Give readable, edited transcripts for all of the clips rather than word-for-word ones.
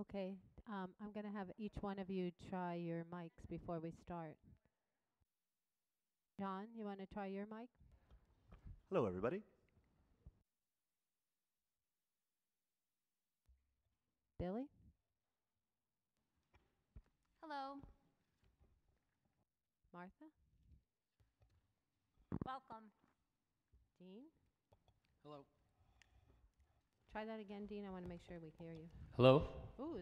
Okay, I'm going to have each one of you try your mics before we start. John, you want to try your mic? Hello, everybody. Billy? Hello. Martha? Welcome. Dean? Hello. Try that again, Dean. I want to make sure we hear you. Hello? Ooh,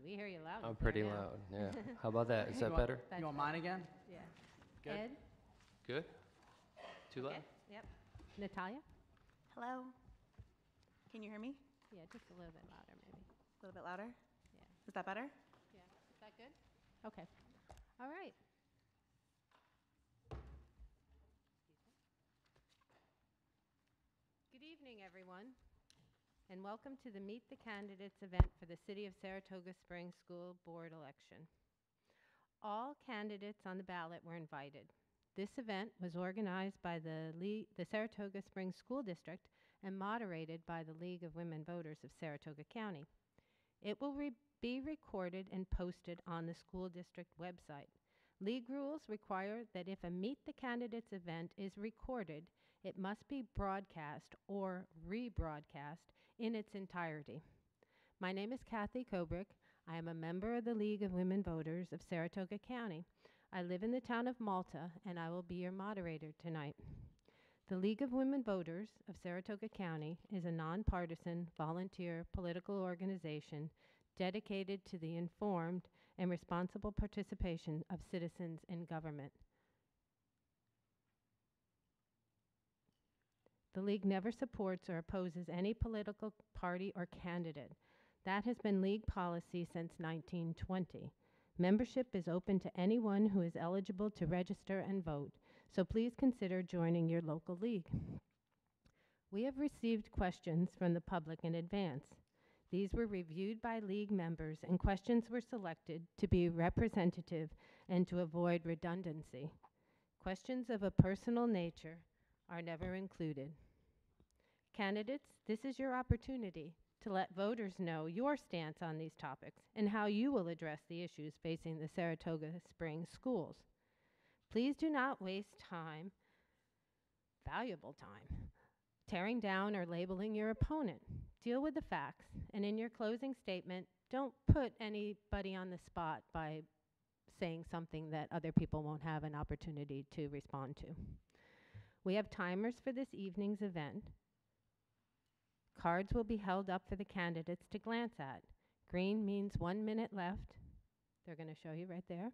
we hear you loud. I'm and clear pretty now. loud. Yeah. How about that? Is that want- better? That's You want better. mine again? Yeah. Good. Ed? Good? Too loud? Okay. Yep. Natalia? Hello. Can you hear me? Yeah, just a little bit louder, maybe. A little bit louder? Yeah. Is that better? Yeah. Is that good? Okay. All right. Good evening, everyone, and welcome to the Meet the Candidates event for the City of Saratoga Springs School Board election. All candidates on the ballot were invited. This event was organized by the Saratoga Springs School District and moderated by the League of Women Voters of Saratoga County. It will be recorded and posted on the school district website. League rules require that if a Meet the Candidates event is recorded, it must be broadcast or rebroadcast in its entirety. My name is Kathy Kobrick. I am a member of the League of Women Voters of Saratoga County. I live in the town of Malta, and I will be your moderator tonight. The League of Women Voters of Saratoga County is a nonpartisan, volunteer political organization dedicated to the informed and responsible participation of citizens in government. The League never supports or opposes any political party or candidate. That has been League policy since 1920. Membership is open to anyone who is eligible to register and vote, so please consider joining your local league. We have received questions from the public in advance. These were reviewed by League members, and questions were selected to be representative and to avoid redundancy. Questions of a personal nature are never included. Candidates, this is your opportunity to let voters know your stance on these topics and how you will address the issues facing the Saratoga Springs schools. Please do not waste time, valuable time, tearing down or labeling your opponent. Deal with the facts, and in your closing statement, don't put anybody on the spot by saying something that other people won't have an opportunity to respond to. We have timers for this evening's event. Cards will be held up for the candidates to glance at. Green means 1 minute left. They're going to show you right there.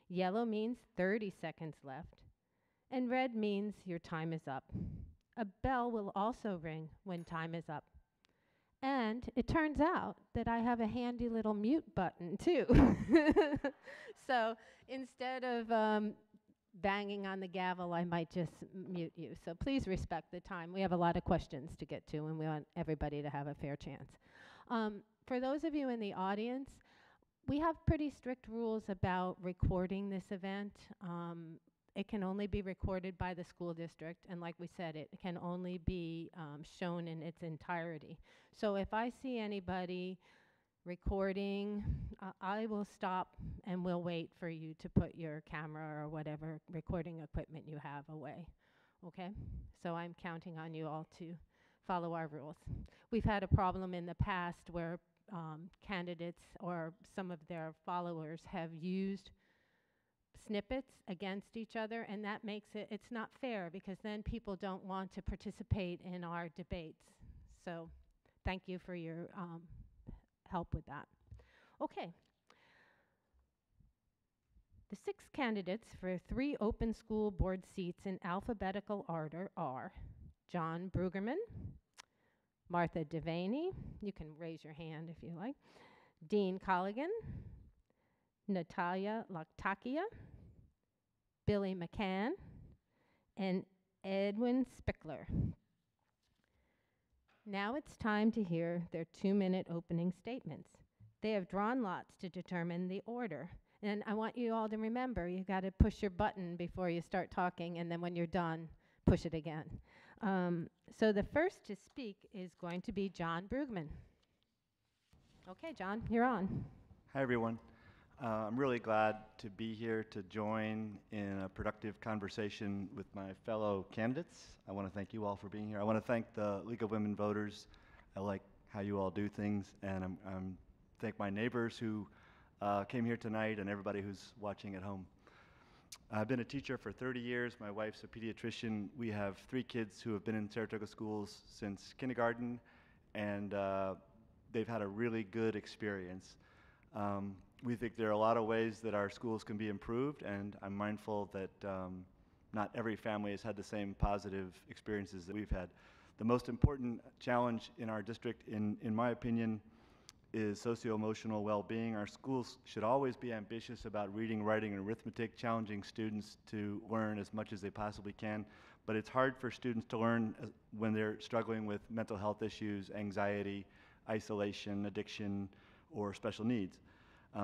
Yellow means 30 seconds left. And red means your time is up. A bell will also ring when time is up. And it turns out that I have a handy little mute button too. So instead of banging on the gavel, I might just mute you. So please respect the time. We have a lot of questions to get to, and we want everybody to have a fair chance. For those of you in the audience, we have pretty strict rules about recording this event. It can only be recorded by the school district, and like we said, it can only be shown in its entirety. So if I see anybody recording, I will stop and we'll wait for you to put your camera or whatever recording equipment you have away. Okay? So I'm counting on you all to follow our rules. We've had a problem in the past where candidates or some of their followers have used snippets against each other, and that makes it's not fair, because then people don't want to participate in our debates. So thank you for your help with that. Okay. The 6 candidates for 3 open school board seats in alphabetical order are John Breugman, Martha Devaney, you can raise your hand if you like, Dean Colligan, Natalia Laktakia, Billy Mccann, and Edwin Spickler. Now it's time to hear their 2-minute opening statements. They have drawn lots to determine the order. And I want you all to remember, you got to push your button before you start talking, and then when you're done, push it again. So the first to speak is going to be John Breugman. Okay, John, you're on. Hi, everyone. I'm really glad to be here to join in a productive conversation with my fellow candidates. I want to thank you all for being here. I want to thank the League of Women Voters. I like how you all do things, and I'm thank my neighbors who came here tonight and everybody who's watching at home. I've been a teacher for 30 years. My wife's a pediatrician. We have 3 kids who have been in Saratoga schools since kindergarten, and they've had a really good experience. We think there are a lot of ways that our schools can be improved, and I'm mindful that not every family has had the same positive experiences that we've had. The most important challenge in our district, in my opinion, is socio-emotional well-being. Our schools should always be ambitious about reading, writing, and arithmetic, challenging students to learn as much as they possibly can. But it's hard for students to learn when they're struggling with mental health issues, anxiety, isolation, addiction, or special needs.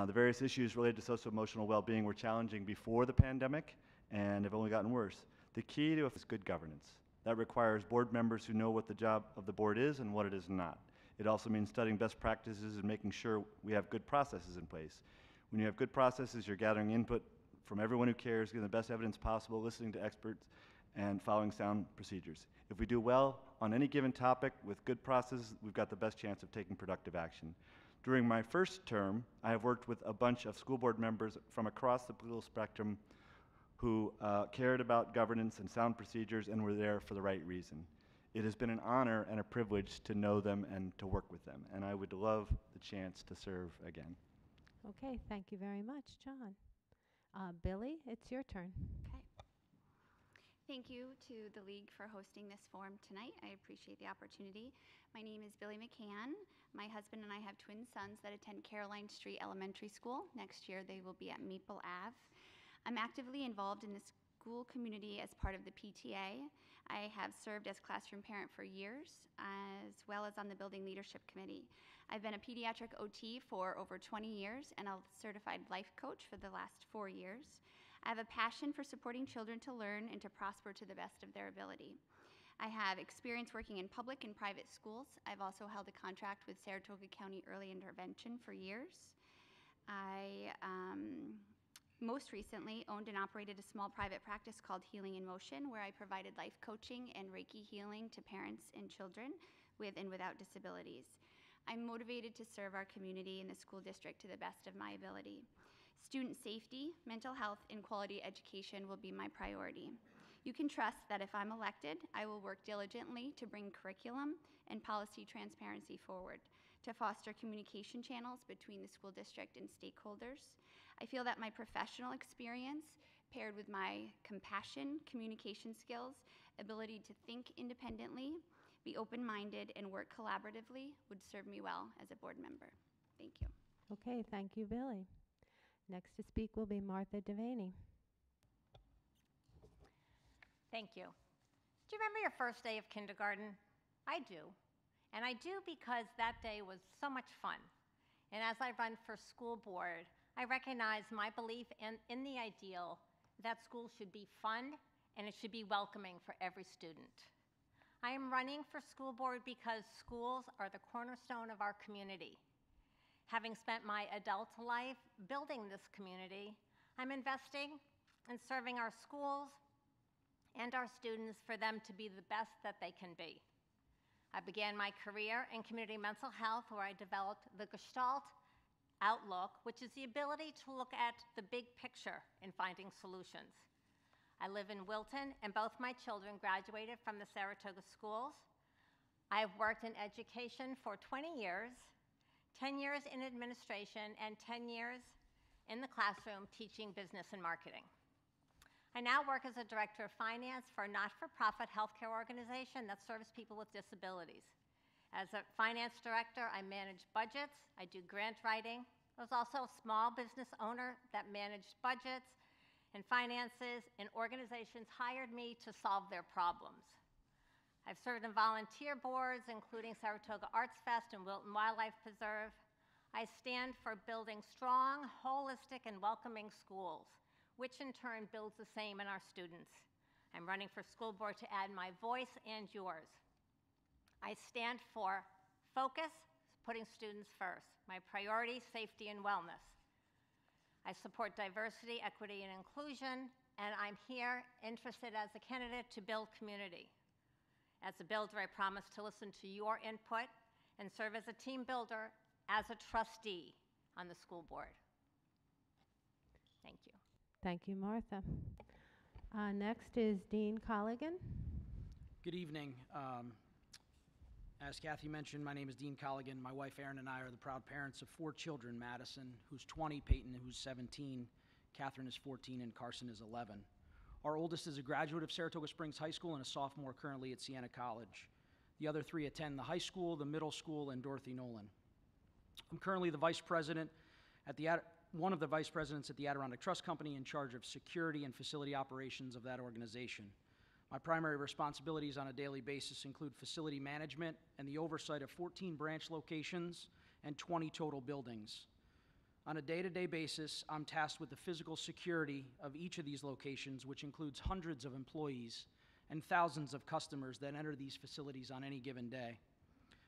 The various issues related to socio-emotional well-being were challenging before the pandemic and have only gotten worse. The key to it is good governance. That requires board members who know what the job of the board is and what it is not. It also means studying best practices and making sure we have good processes in place. When you have good processes, you're gathering input from everyone who cares, getting the best evidence possible, listening to experts, and following sound procedures. If we do well on any given topic with good processes, we've got the best chance of taking productive action. During my first term, I have worked with a bunch of school board members from across the political spectrum who cared about governance and sound procedures and were there for the right reason. It has been an honor and a privilege to know them and to work with them, and I would love the chance to serve again. Okay, thank you very much, John. Billy, it's your turn. Okay. Thank you to the League for hosting this forum tonight. I appreciate the opportunity. My name is Billy Mccann. My husband and I have twin sons that attend Caroline Street Elementary School. Next year they will be at Maple Ave. I'm actively involved in the school community as part of the PTA. I have served as classroom parent for years, as well as on the building leadership committee. I've been a pediatric OT for over 20 years and a certified life coach for the last 4 years. I have a passion for supporting children to learn and to prosper to the best of their ability. I have experience working in public and private schools. I've also held a contract with Saratoga County Early Intervention for years. I most recently owned and operated a small private practice called Healing in Motion, where I provided life coaching and Reiki healing to parents and children with and without disabilities. I'm motivated to serve our community and the school district to the best of my ability. Student safety, mental health, and quality education will be my priority. You can trust that if I'm elected, I will work diligently to bring curriculum and policy transparency forward, to foster communication channels between the school district and stakeholders. I feel that my professional experience, paired with my compassion, communication skills, ability to think independently, be open-minded, and work collaboratively would serve me well as a board member. Thank you. Okay, thank you, Billy. Next to speak will be Martha Devaney. Thank you. Do you remember your first day of kindergarten? I do. And I do because that day was so much fun. And as I run for school board, I recognize my belief in the ideal that schools should be fun and it should be welcoming for every student. I am running for school board because schools are the cornerstone of our community. Having spent my adult life building this community, I'm investing in serving our schools and our students for them to be the best that they can be. I began my career in community mental health, where I developed the Gestalt outlook, which is the ability to look at the big picture in finding solutions. I live in Wilton, and both my children graduated from the Saratoga schools. I have worked in education for 20 years, 10 years in administration, and 10 years in the classroom teaching business and marketing. I now work as a director of finance for a not-for-profit healthcare organization that serves people with disabilities. As a finance director, I manage budgets, I do grant writing. I was also a small business owner that managed budgets and finances, and organizations hired me to solve their problems. I've served in volunteer boards, including Saratoga Arts Fest and Wilton Wildlife Preserve. I stand for building strong, holistic, and welcoming schools, which in turn builds the same in our students. I'm running for school board to add my voice and yours. I stand for focus, putting students first. My priority, safety and wellness. I support diversity, equity, and inclusion, and I'm here interested as a candidate to build community. As a builder, I promise to listen to your input and serve as a team builder as a trustee on the school board. Thank you. Thank you, Martha. Next is Dean Colligan. Good evening. As Kathy mentioned, my name is Dean Colligan. My wife Erin and I are the proud parents of 4 children: Madison, who's 20, Peyton, who's 17, Catherine is 14, and Carson is 11. Our oldest is a graduate of Saratoga Springs High School and a sophomore currently at Siena College. The other 3 attend the high school, the middle school, and Dorothy Nolan. I'm currently the vice president at one of the vice presidents at the Adirondack Trust Company, in charge of security and facility operations of that organization. My primary responsibilities on a daily basis include facility management and the oversight of 14 branch locations and 20 total buildings. On a day-to-day basis, I'm tasked with the physical security of each of these locations, which includes hundreds of employees and thousands of customers that enter these facilities on any given day.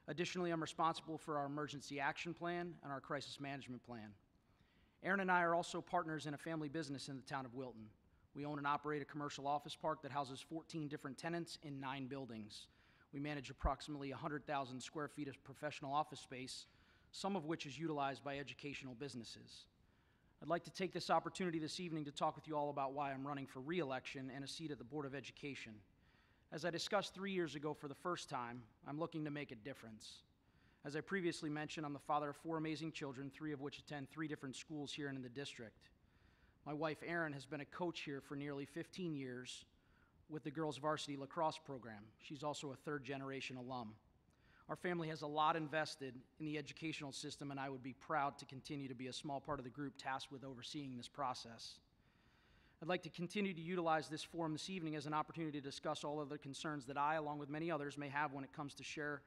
Additionally, I'm responsible for our emergency action plan and our crisis management plan. Erin and I are also partners in a family business in the town of Wilton. We own and operate a commercial office park that houses 14 different tenants in 9 buildings. We manage approximately 100,000 square feet of professional office space, some of which is utilized by educational businesses. I'd like to take this opportunity this evening to talk with you all about why I'm running for re-election and a seat at the Board of Education. As I discussed 3 years ago for the first time, I'm looking to make a difference. As I previously mentioned, I'm the father of 4 amazing children, 3 of which attend 3 different schools here in the district. My wife, Erin, has been a coach here for nearly 15 years with the girls' varsity lacrosse program. She's also a 3rd-generation alum. Our family has a lot invested in the educational system, and I would be proud to continue to be a small part of the group tasked with overseeing this process. I'd like to continue to utilize this forum this evening as an opportunity to discuss all other concerns that I, along with many others, may have when it comes to share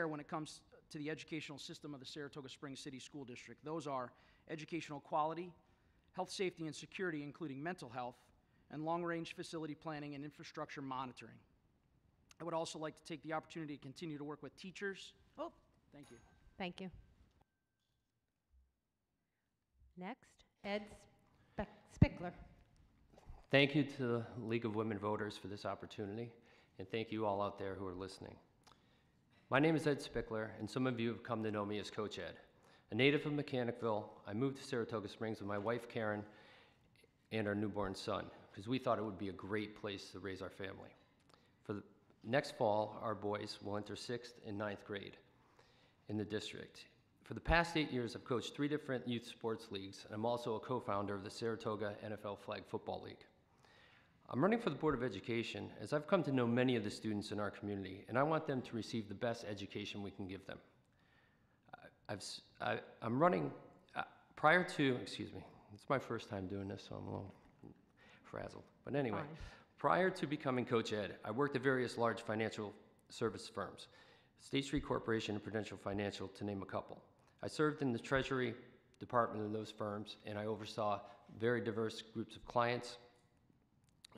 when it comes to the educational system of the Saratoga Springs City School District. Those are educational quality, health, safety, and security, including mental health, and long-range facility planning and infrastructure monitoring. I would also like to take the opportunity to continue to work with teachers. Oh, Thank you. thank you. Next, Ed Spickler. Thank you to the League of Women Voters for this opportunity, and thank you all out there who are listening. My name is Ed Spickler, and some of you have come to know me as Coach Ed. A native of Mechanicsville, I moved to Saratoga Springs with my wife Karen and our newborn son, because we thought it would be a great place to raise our family. For the next fall, our boys will enter 6th and 9th grade in the district. For the past 8 years, I've coached 3 different youth sports leagues, and I'm also a co-founder of the Saratoga NFL Flag Football League. I'm running for the Board of Education as I've come to know many of the students in our community, and I want them to receive the best education we can give them. I'm running prior to, excuse me, it's my first time doing this, so I'm a little frazzled. But anyway, Fine. Prior to becoming Coach Ed, I worked at various large financial service firms, State Street Corporation and Prudential Financial, to name a couple. I served in the Treasury Department of those firms, and I oversaw very diverse groups of clients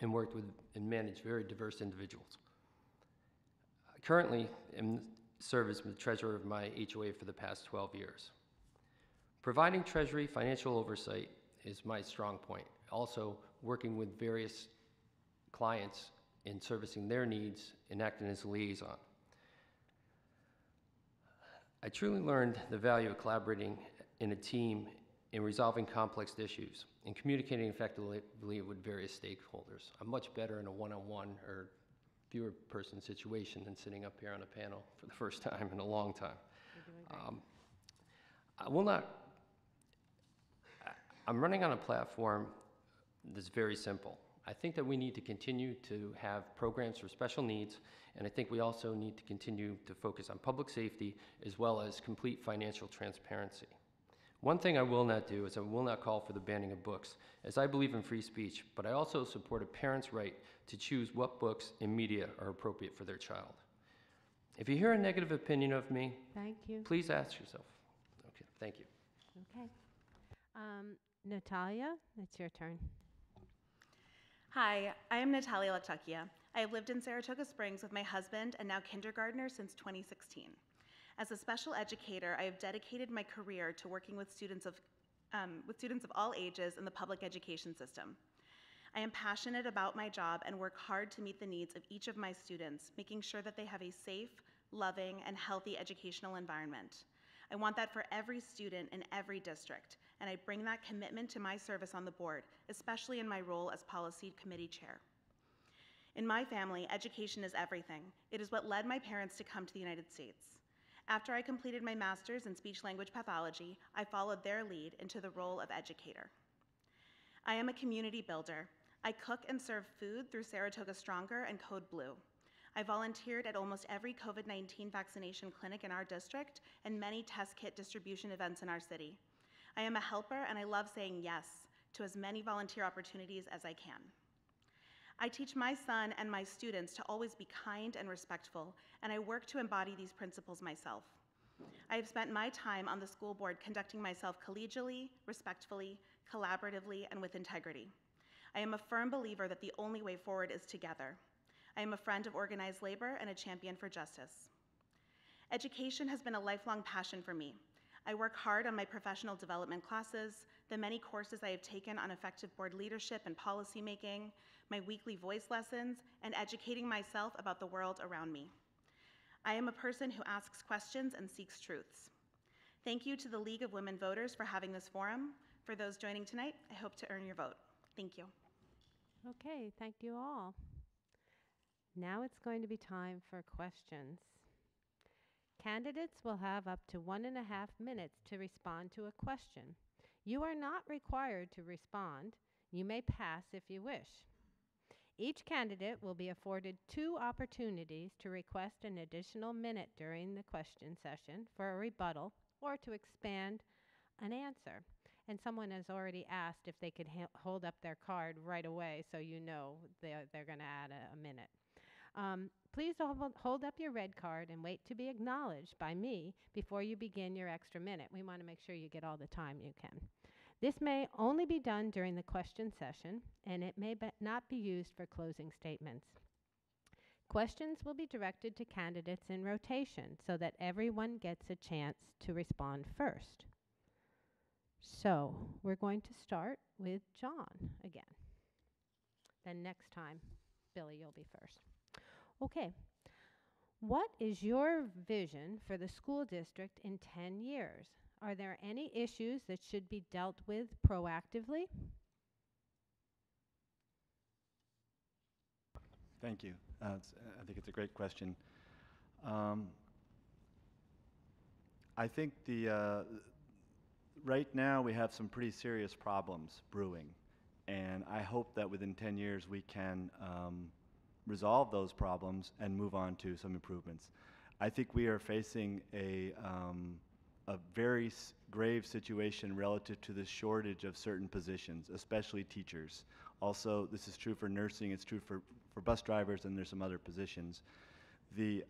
and worked with and managed very diverse individuals. I currently am serve as the treasurer of my HOA for the past 12 years. Providing Treasury financial oversight is my strong point. Also, working with various clients in servicing their needs and acting as a liaison. I truly learned the value of collaborating in a team in resolving complex issues and communicating effectively with various stakeholders. I'm much better in a one-on-one or fewer person situation than sitting up here on a panel for the first time in a long time. I'm running on a platform that's very simple. I think that we need to continue to have programs for special needs, and I think we also need to continue to focus on public safety as well as complete financial transparency. One thing I will not do is I will not call for the banning of books, as I believe in free speech, but I also support a parent's right to choose what books and media are appropriate for their child. If you hear a negative opinion of me, Thank you. please ask yourself. Okay, thank you. Okay. Natalia, it's your turn. Hi, I am Natalia Latucchia. I have lived in Saratoga Springs with my husband and now kindergartner since 2016. As a special educator, I have dedicated my career to working with students of all ages in the public education system. I am passionate about my job and work hard to meet the needs of each of my students, making sure that they have a safe, loving, and healthy educational environment. I want that for every student in every district, and I bring that commitment to my service on the board, especially in my role as Policy Committee Chair. In my family, education is everything. It is what led my parents to come to the United States. After I completed my master's in speech-language pathology, I followed their lead into the role of educator. I am a community builder. I cook and serve food through Saratoga Stronger and Code Blue. I volunteered at almost every COVID-19 vaccination clinic in our district and many test kit distribution events in our city. I am a helper, and I love saying yes to as many volunteer opportunities as I can. I teach my son and my students to always be kind and respectful, and I work to embody these principles myself. I have spent my time on the school board conducting myself collegially, respectfully, collaboratively, and with integrity. I am a firm believer that the only way forward is together. I am a friend of organized labor and a champion for justice. Education has been a lifelong passion for me. I work hard on my professional development classes, the many courses I have taken on effective board leadership and policymaking, my weekly voice lessons, and educating myself about the world around me. I am a person who asks questions and seeks truths. Thank you to the League of Women Voters for having this forum. For those joining tonight, I hope to earn your vote. Thank you. Okay, thank you all. Now it's going to be time for questions. Candidates will have up to 1.5 minutes to respond to a question. You are not required to respond. You may pass if you wish. Each candidate will be afforded 2 opportunities to request an additional minute during the question session for a rebuttal or to expand an answer. And someone has already asked if they could hold up their card right away so you know they're going to add a minute. Please hold up your red card and wait to be acknowledged by me before you begin your extra minute. We want to make sure you get all the time you can. This may only be done during the question session, and it may not be used for closing statements. Questions will be directed to candidates in rotation so that everyone gets a chance to respond first. So we're going to start with John again. Then next time, Billy, you'll be first. Okay. What is your vision for the school district in 10 years? Are there any issues that should be dealt with proactively? Thank you. I think it's a great question. I think right now we have some pretty serious problems brewing, and I hope that within 10 years we can resolve those problems and move on to some improvements. I think we are facing a very grave situation relative to the shortage of certain positions, especially teachers. Also, this is true for nursing, it's true for bus drivers, and there's some other positions. The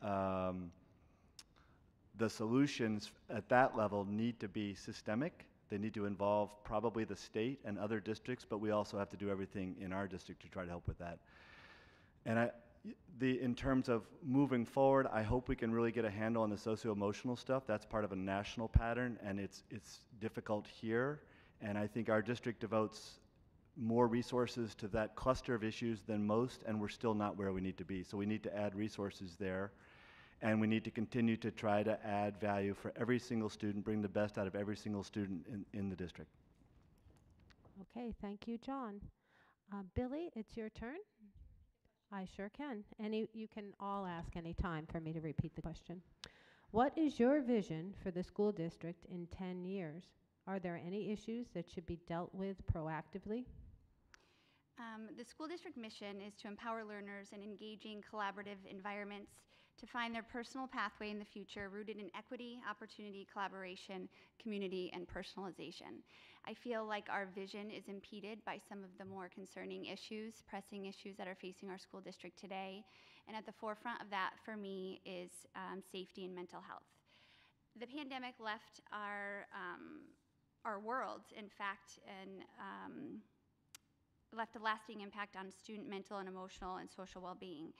solutions at that level need to be systemic. They need to involve probably the state and other districts, but we also have to do everything in our district to try to help with that. And in terms of moving forward, I hope we can really get a handle on the socio-emotional stuff. That's part of a national pattern, and it's difficult here. And I think our district devotes more resources to that cluster of issues than most, and we're still not where we need to be. So we need to add resources there, and we need to continue to try to add value for every single student, bring the best out of every single student in the district. Okay, thank you, John. Billy, it's your turn. I sure can. You can all ask any time for me to repeat the question. What is your vision for the school district in 10 years? Are there any issues that should be dealt with proactively? The school district mission is to empower learners in engaging collaborative environments to find their personal pathway in the future rooted in equity, opportunity, collaboration, community, and personalization. I feel like our vision is impeded by some of the more concerning issues, pressing issues that are facing our school district today. And at the forefront of that for me is safety and mental health. The pandemic left our world, in fact, and left a lasting impact on student mental and emotional and social well-being.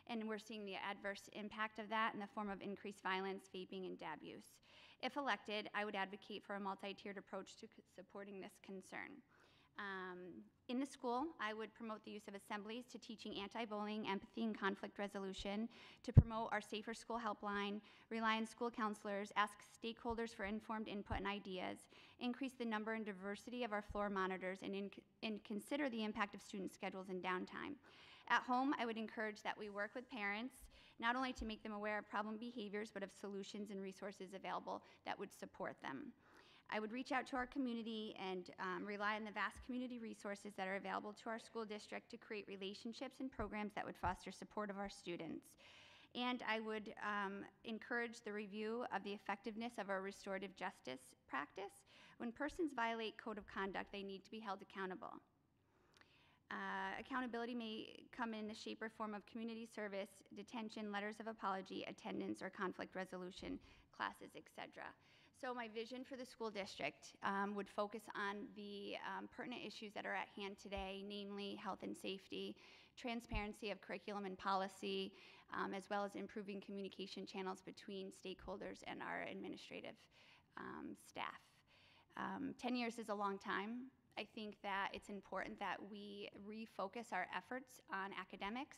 and we're seeing the adverse impact of that in the form of increased violence, vaping, and dab use. If elected, I would advocate for a multi-tiered approach to supporting this concern. In the school, I would promote the use of assemblies to teaching anti-bullying, empathy, and conflict resolution, to promote our Safer School helpline, rely on school counselors, ask stakeholders for informed input and ideas, increase the number and diversity of our floor monitors, and consider the impact of student schedules and downtime. At home, I would encourage that we work with parents, not only to make them aware of problem behaviors, but of solutions and resources available that would support them. I would reach out to our community and rely on the vast community resources that are available to our school district to create relationships and programs that would foster support of our students. And I would encourage the review of the effectiveness of our restorative justice practice. When persons violate code of conduct, they need to be held accountable. Accountability may come in the shape or form of community service, detention, letters of apology, attendance, or conflict resolution classes, etc. So my vision for the school district would focus on the pertinent issues that are at hand today, namely health and safety, transparency of curriculum and policy, as well as improving communication channels between stakeholders and our administrative staff. 10 years is a long time. I think that it's important that we refocus our efforts on academics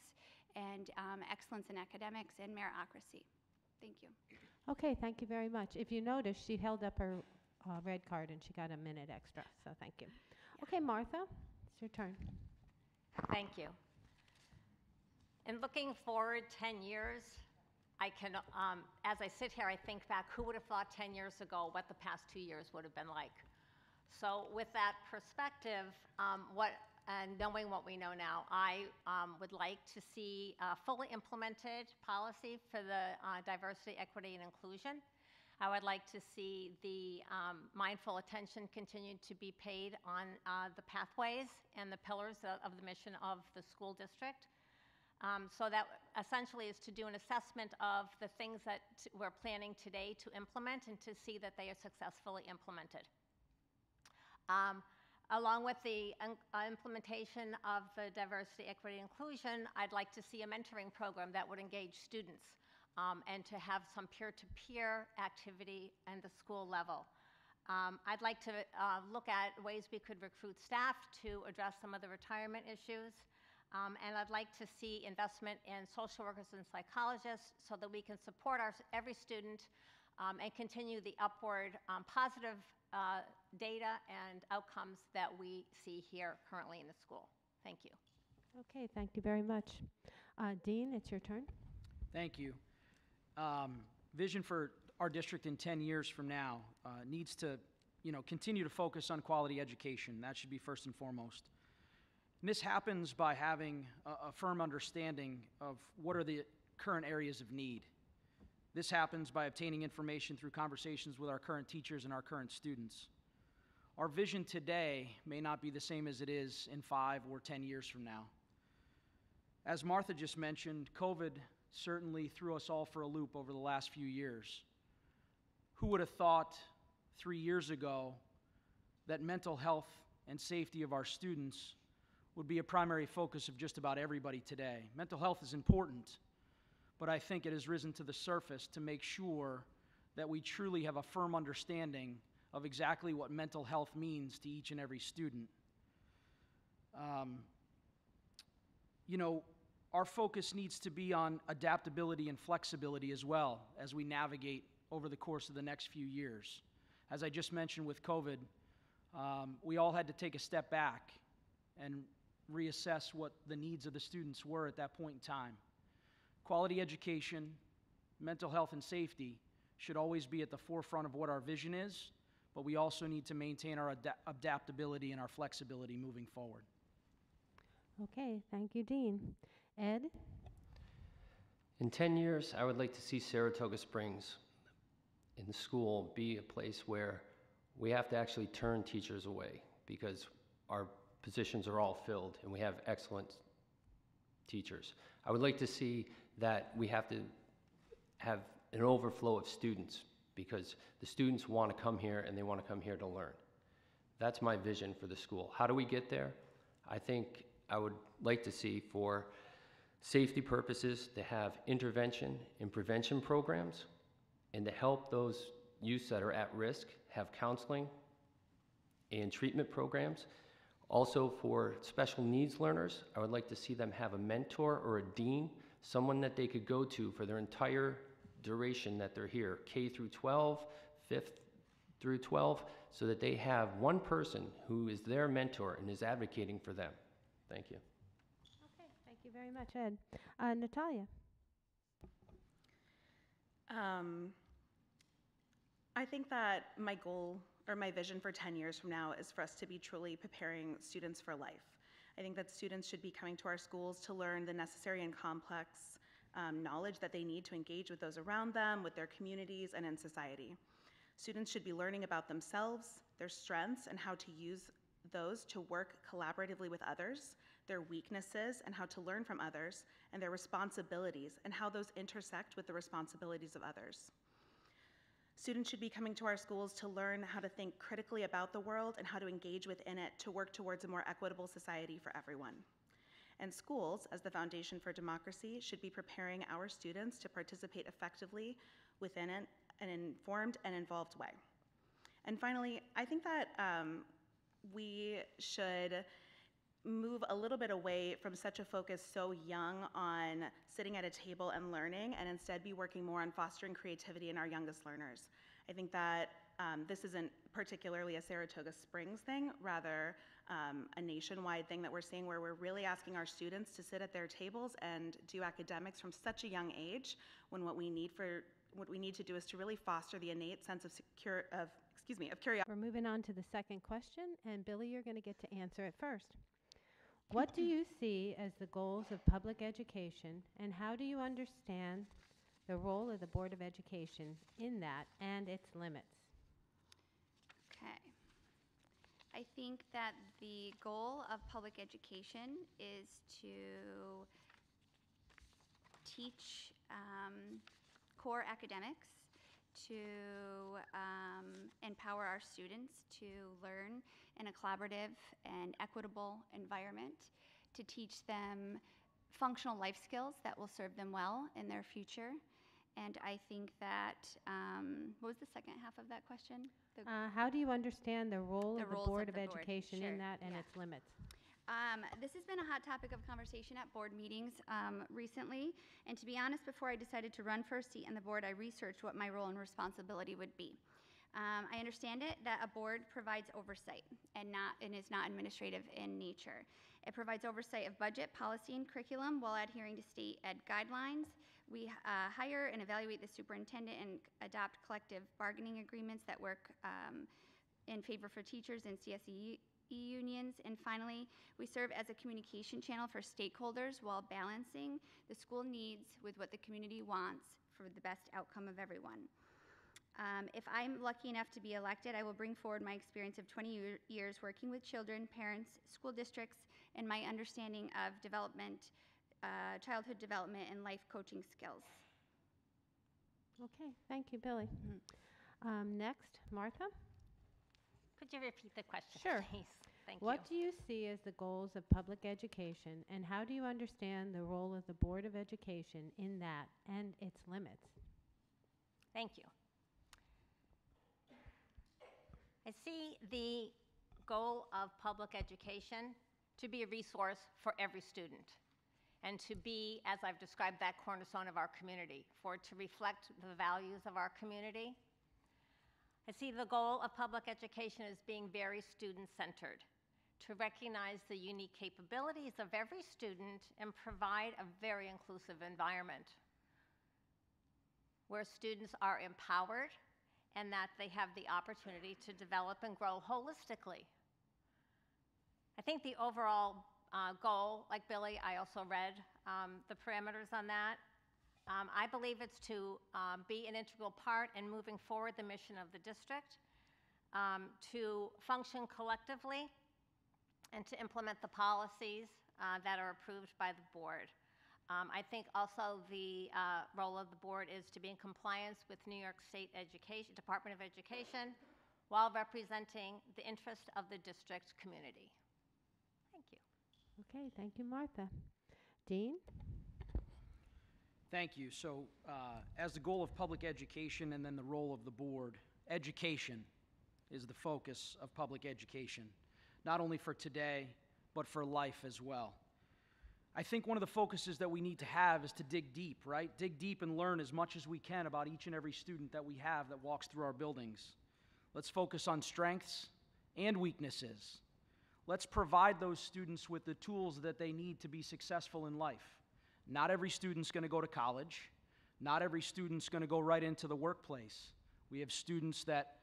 and excellence in academics and meritocracy. Thank you. Okay, thank you very much. If you notice, she held up her red card and she got a minute extra, so thank you. Okay, Martha, it's your turn. Thank you. In looking forward 10 years, I can, as I sit here, I think back, who would have thought 10 years ago what the past 2 years would have been like? So with that perspective, and knowing what we know now, I would like to see a fully implemented policy for the diversity, equity, and inclusion. I would like to see the mindful attention continue to be paid on the pathways and the pillars of the mission of the school district. So that essentially is to do an assessment of the things that we're planning today to implement and to see that they are successfully implemented. Along with the implementation of the diversity, equity, inclusion, I'd like to see a mentoring program that would engage students and to have some peer-to-peer activity at the school level. I'd like to look at ways we could recruit staff to address some of the retirement issues. And I'd like to see investment in social workers and psychologists so that we can support every student and continue the upward positive data and outcomes that we see here currently in the school. Thank you. Okay, thank you very much. Dean, it's your turn. Thank you. Vision for our district in 10 years from now needs to, continue to focus on quality education. That should be first and foremost. And this happens by having a firm understanding of what are the current areas of need. This happens by obtaining information through conversations with our current teachers and our current students. Our vision today may not be the same as it is in 5 or 10 years from now. As Martha just mentioned, COVID certainly threw us all for a loop over the last few years. Who would have thought 3 years ago that mental health and safety of our students would be a primary focus of just about everybody today? Mental health is important, but I think it has risen to the surface to make sure that we truly have a firm understanding of exactly what mental health means to each and every student. Our focus needs to be on adaptability and flexibility as well as we navigate over the course of the next few years. As I just mentioned with COVID, we all had to take a step back and reassess what the needs of the students were at that point in time. Quality education, mental health, and safety should always be at the forefront of what our vision is, but we also need to maintain our adaptability and our flexibility moving forward. Okay, thank you, Dean. Ed? In 10 years, I would like to see Saratoga Springs in the school be a place where we have to actually turn teachers away because our positions are all filled and we have excellent teachers. I would like to see that we have to have an overflow of students because the students want to come here and they want to come here to learn. That's my vision for the school. How do we get there? I think I would like to see for safety purposes, to have intervention and prevention programs, and to help those youths that are at risk have counseling and treatment programs. Also, for special needs learners, I would like to see them have a mentor or a dean, someone that they could go to for their entire duration that they're here, K through 12, 5th through 12, so that they have one person who is their mentor and is advocating for them. Thank you. Okay, thank you very much, Ed. Natalia. I think that my goal or my vision for 10 years from now is for us to be truly preparing students for life. I think that students should be coming to our schools to learn the necessary and complex knowledge that they need to engage with those around them, with their communities, and in society. Students should be learning about themselves, their strengths, and how to use those to work collaboratively with others, their weaknesses, and how to learn from others, and their responsibilities, and how those intersect with the responsibilities of others. Students should be coming to our schools to learn how to think critically about the world and how to engage within it to work towards a more equitable society for everyone. And schools, as the foundation for democracy, should be preparing our students to participate effectively within an informed and involved way. And finally, I think that we should move a little bit away from such a focus so young on sitting at a table and learning, and instead be working more on fostering creativity in our youngest learners. I think that this isn't particularly a Saratoga Springs thing, rather a nationwide thing that we're seeing, where we're really asking our students to sit at their tables and do academics from such a young age, when what we need to do is to really foster the innate sense of curiosity. We're moving on to the second question, and Billy, you're going to get to answer it first. What do you see as the goals of public education, and how do you understand the role of the Board of Education in that and its limits? Okay. I think that the goal of public education is to teach core academics, to empower our students to learn in a collaborative and equitable environment, to teach them functional life skills that will serve them well in their future. And I think that, what was the second half of that question? How do you understand the role of the roles Board of of the board. Education Sure, in that and yeah. its limits? This has been a hot topic of conversation at board meetings recently, and to be honest, before I decided to run for a seat on the board, I researched what my role and responsibility would be. I understand it that a board provides oversight and is not administrative in nature. It provides oversight of budget, policy, and curriculum while adhering to state ed guidelines. We hire and evaluate the superintendent and adopt collective bargaining agreements that work in favor for teachers and CSE unions. And finally, we serve as a communication channel for stakeholders while balancing the school needs with what the community wants for the best outcome of everyone. If I'm lucky enough to be elected, I will bring forward my experience of 20 years working with children, parents, school districts, and my understanding of childhood development and life coaching skills. Okay, thank you, Billy. Next, Martha. Could you repeat the question, Sure. please? Thank you. What do you see as the goals of public education, and how do you understand the role of the Board of Education in that and its limits? Thank you. I see the goal of public education to be a resource for every student, and to be, as I've described, that cornerstone of our community, for it to reflect the values of our community. I see the goal of public education as being very student-centered, to recognize the unique capabilities of every student and provide a very inclusive environment where students are empowered and that they have the opportunity to develop and grow holistically. I think the overall goal, like Billy, I also read the parameters on that. I believe it's to be an integral part in moving forward the mission of the district, to function collectively, and to implement the policies that are approved by the board. I think also the role of the board is to be in compliance with New York State Department of Education while representing the interest of the district community. Thank you. Okay, thank you, Martha. Dean? Thank you. So, as the goal of public education and then the role of the board, education is the focus of public education, not only for today, but for life as well. I think one of the focuses that we need to have is to dig deep, right? Dig deep and learn as much as we can about each and every student that we have that walks through our buildings. Let's focus on strengths and weaknesses. Let's provide those students with the tools that they need to be successful in life. Not every student's going to go to college. Not every student's going to go right into the workplace. We have students that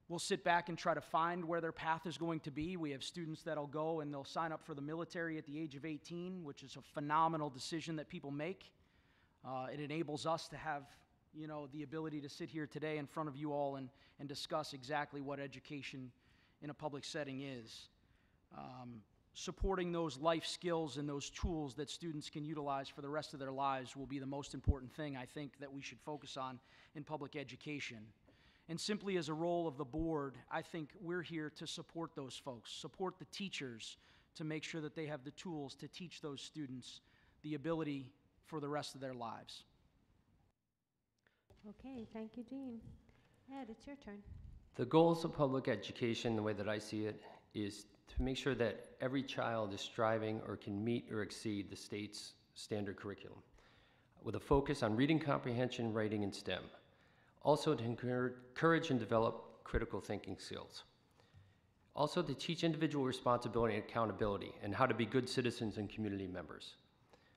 will sit back and try to find where their path is going to be. We have students that'll go and they'll sign up for the military at the age of 18, which is a phenomenal decision that people make. It enables us to have, the ability to sit here today in front of you all and discuss exactly what education in a public setting is. Supporting those life skills and those tools that students can utilize for the rest of their lives will be the most important thing I think that we should focus on in public education. And simply as a role of the board, I think we're here to support those folks, support the teachers to make sure that they have the tools to teach those students the ability for the rest of their lives. Okay, thank you, Dean. Ed, it's your turn. The goals of public education, the way that I see it, is to make sure that every child is striving or can meet or exceed the state's standard curriculum, with a focus on reading comprehension, writing, and STEM. Also to encourage and develop critical thinking skills. Also to teach individual responsibility and accountability and how to be good citizens and community members.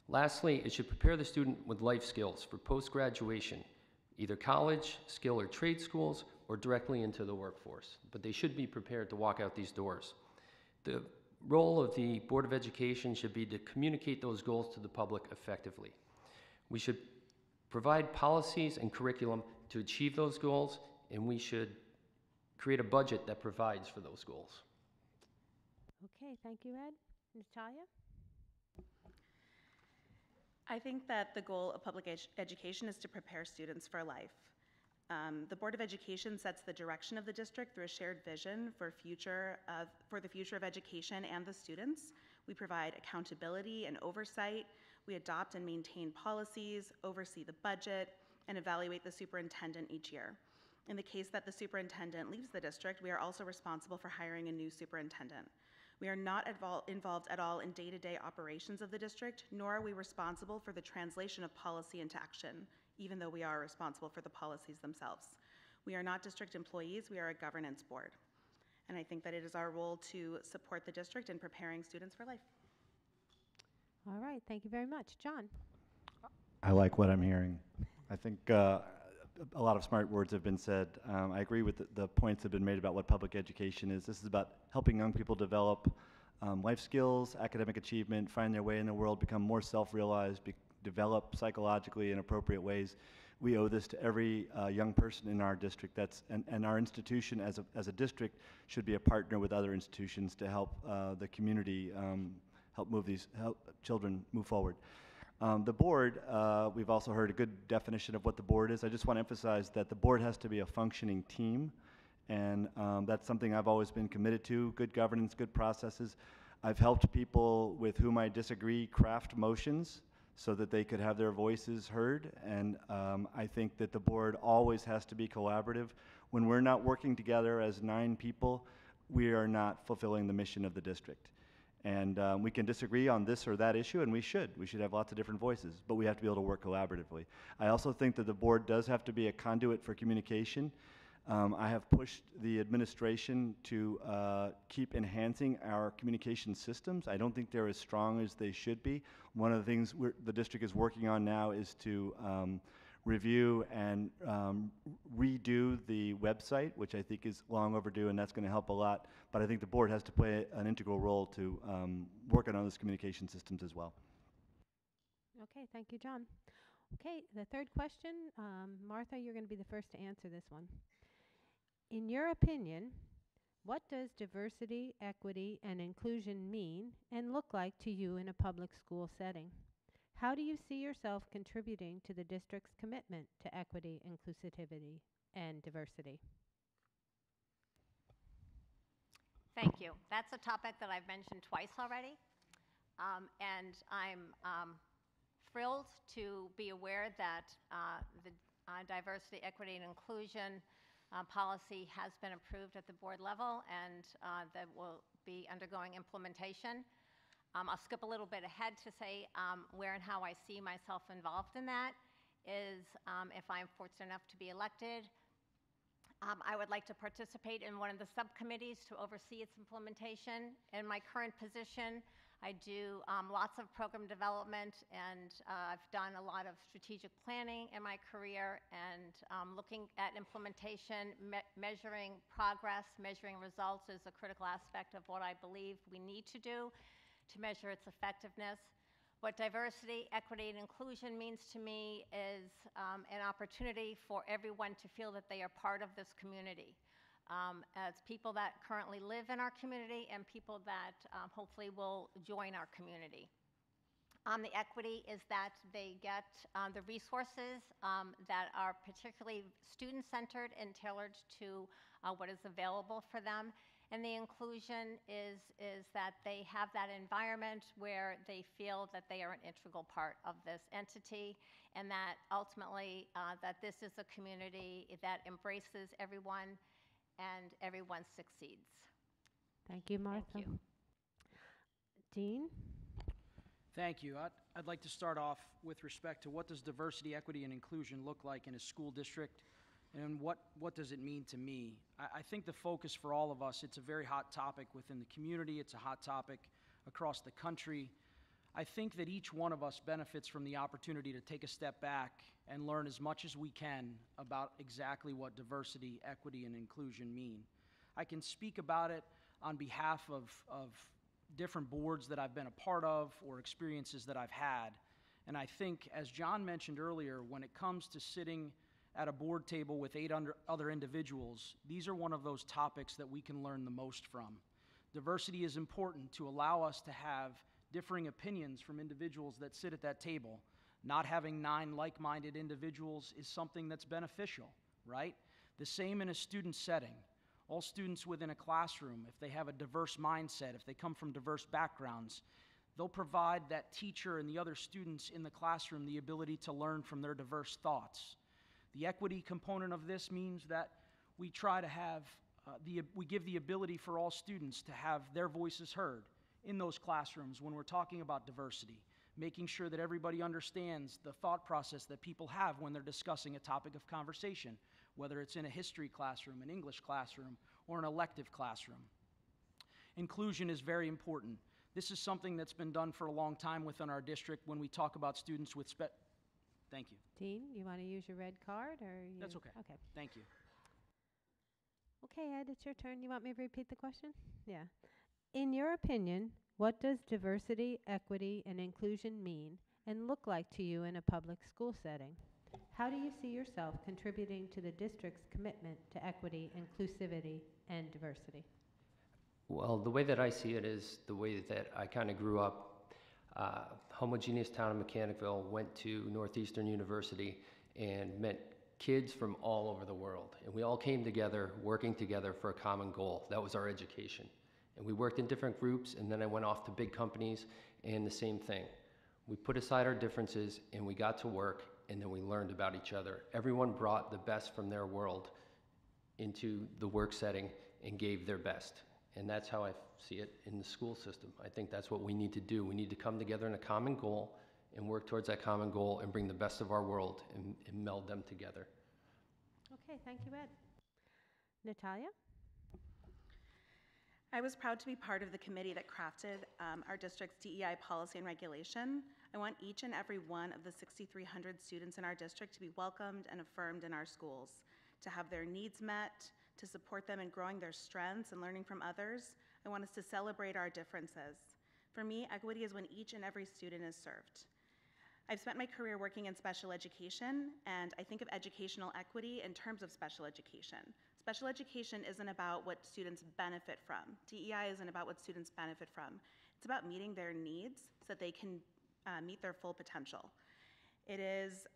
Lastly, it should prepare the student with life skills for post-graduation, either college, skill or trade schools, or directly into the workforce. But they should be prepared to walk out these doors. The role of the Board of Education should be to communicate those goals to the public effectively. We should provide policies and curriculum to achieve those goals, and we should create a budget that provides for those goals. Okay, thank you, Ed. Natalia? I think that the goal of public education is to prepare students for life. The Board of Education sets the direction of the district through a shared vision for the future of education and the students. We provide accountability and oversight. We adopt and maintain policies, oversee the budget, and evaluate the superintendent each year. In the case that the superintendent leaves the district, we are also responsible for hiring a new superintendent. We are not involved at all in day-to-day operations of the district, nor are we responsible for the translation of policy into action, even though we are responsible for the policies themselves. We are not district employees, we are a governance board. And I think that it is our role to support the district in preparing students for life. All right, thank you very much. John? I like what I'm hearing. I think a lot of smart words have been said. I agree with the points that have been made about what public education is. This is about helping young people develop life skills, academic achievement, find their way in the world, become more self-realized, develop psychologically in appropriate ways. We owe this to every young person in our district. And our institution as a district should be a partner with other institutions to help the community help children move forward. The board, we've also heard a good definition of what the board is. I just want to emphasize that the board has to be a functioning team, and that's something I've always been committed to, good governance, good processes. I've helped people with whom I disagree craft motions so that they could have their voices heard, and I think that the board always has to be collaborative. When we're not working together as 9 people, we are not fulfilling the mission of the district. And we can disagree on this or that issue, and we should. We should have lots of different voices, but we have to be able to work collaboratively. I also think that the board does have to be a conduit for communication. I have pushed the administration to keep enhancing our communication systems. I don't think they're as strong as they should be. One of the things the district is working on now is to review and redo the website, which I think is long overdue, and that's going to help a lot. But I think the board has to play an integral role to work on those communication systems as well. Okay, thank you, John. Okay, the third question, Martha, you're going to be the first to answer this one. In your opinion, what does diversity, equity, and inclusion mean and look like to you in a public school setting? How do you see yourself contributing to the district's commitment to equity, inclusivity, and diversity? Thank you. That's a topic that I've mentioned twice already, and I'm thrilled to be aware that the diversity, equity, and inclusion policy has been approved at the board level, and that will be undergoing implementation. I'll skip a little bit ahead to say where and how I see myself involved in that is if I'm fortunate enough to be elected, I would like to participate in one of the subcommittees to oversee its implementation. In my current position, I do lots of program development, and I've done a lot of strategic planning in my career, and looking at implementation, measuring progress, measuring results is a critical aspect of what I believe we need to do to measure its effectiveness. What diversity, equity, and inclusion means to me is an opportunity for everyone to feel that they are part of this community. As people that currently live in our community and people that hopefully will join our community. The equity is that they get the resources that are particularly student-centered and tailored to what is available for them. And the inclusion is that they have that environment where they feel that they are an integral part of this entity, and that ultimately that this is a community that embraces everyone and everyone succeeds. Thank you, Martha. Thank you. Dean? Thank you. I'd like to start off with respect to what does diversity, equity, and inclusion look like in a school district, and what does it mean to me? I think the focus for all of us, it's a very hot topic within the community, it's a hot topic across the country. I think that each one of us benefits from the opportunity to take a step back and learn as much as we can about exactly what diversity, equity, and inclusion mean. I can speak about it on behalf of different boards that I've been a part of or experiences that I've had. And I think, as John mentioned earlier, when it comes to sitting at a board table with 8 other individuals, these are one of those topics that we can learn the most from. Diversity is important to allow us to have differing opinions from individuals that sit at that table. Not having 9 like-minded individuals is something that's beneficial, right? The same in a student setting. All students within a classroom, if they have a diverse mindset, if they come from diverse backgrounds, they'll provide that teacher and the other students in the classroom the ability to learn from their diverse thoughts. The equity component of this means that we try to have, we give the ability for all students to have their voices heard in those classrooms when we're talking about diversity, making sure that everybody understands the thought process that people have when they're discussing a topic of conversation, whether it's in a history classroom, an English classroom, or an elective classroom. Inclusion is very important. This is something that's been done for a long time within our district when we talk about students with Thank you. Dean, you want to use your red card, or you? That's okay. Okay. Thank you. Okay, Ed, it's your turn. You want me to repeat the question? Yeah. In your opinion, what does diversity, equity, and inclusion mean and look like to you in a public school setting? How do you see yourself contributing to the district's commitment to equity, inclusivity, and diversity? Well, the way that I see it is the way that I kind of grew up. Homogeneous town of Mechanicsville, went to Northeastern University and met kids from all over the world. And we all came together, working together for a common goal. That was our education. And we worked in different groups, and then I went off to big companies, and the same thing. We put aside our differences, and we got to work, and then we learned about each other. Everyone brought the best from their world into the work setting and gave their best. And that's how I see it in the school system. I think that's what we need to do. We need to come together in a common goal and work towards that common goal and bring the best of our world and meld them together. Okay, thank you, Ed. Natalia? I was proud to be part of the committee that crafted our district's DEI policy and regulation. I want each and every one of the 6,300 students in our district to be welcomed and affirmed in our schools, to have their needs met, to support them in growing their strengths and learning from others. I want us to celebrate our differences. For me, equity is when each and every student is served. I've spent my career working in special education, and I think of educational equity in terms of special education. Special education isn't about what students benefit from. DEI isn't about what students benefit from. It's about meeting their needs so that they can meet their full potential. It is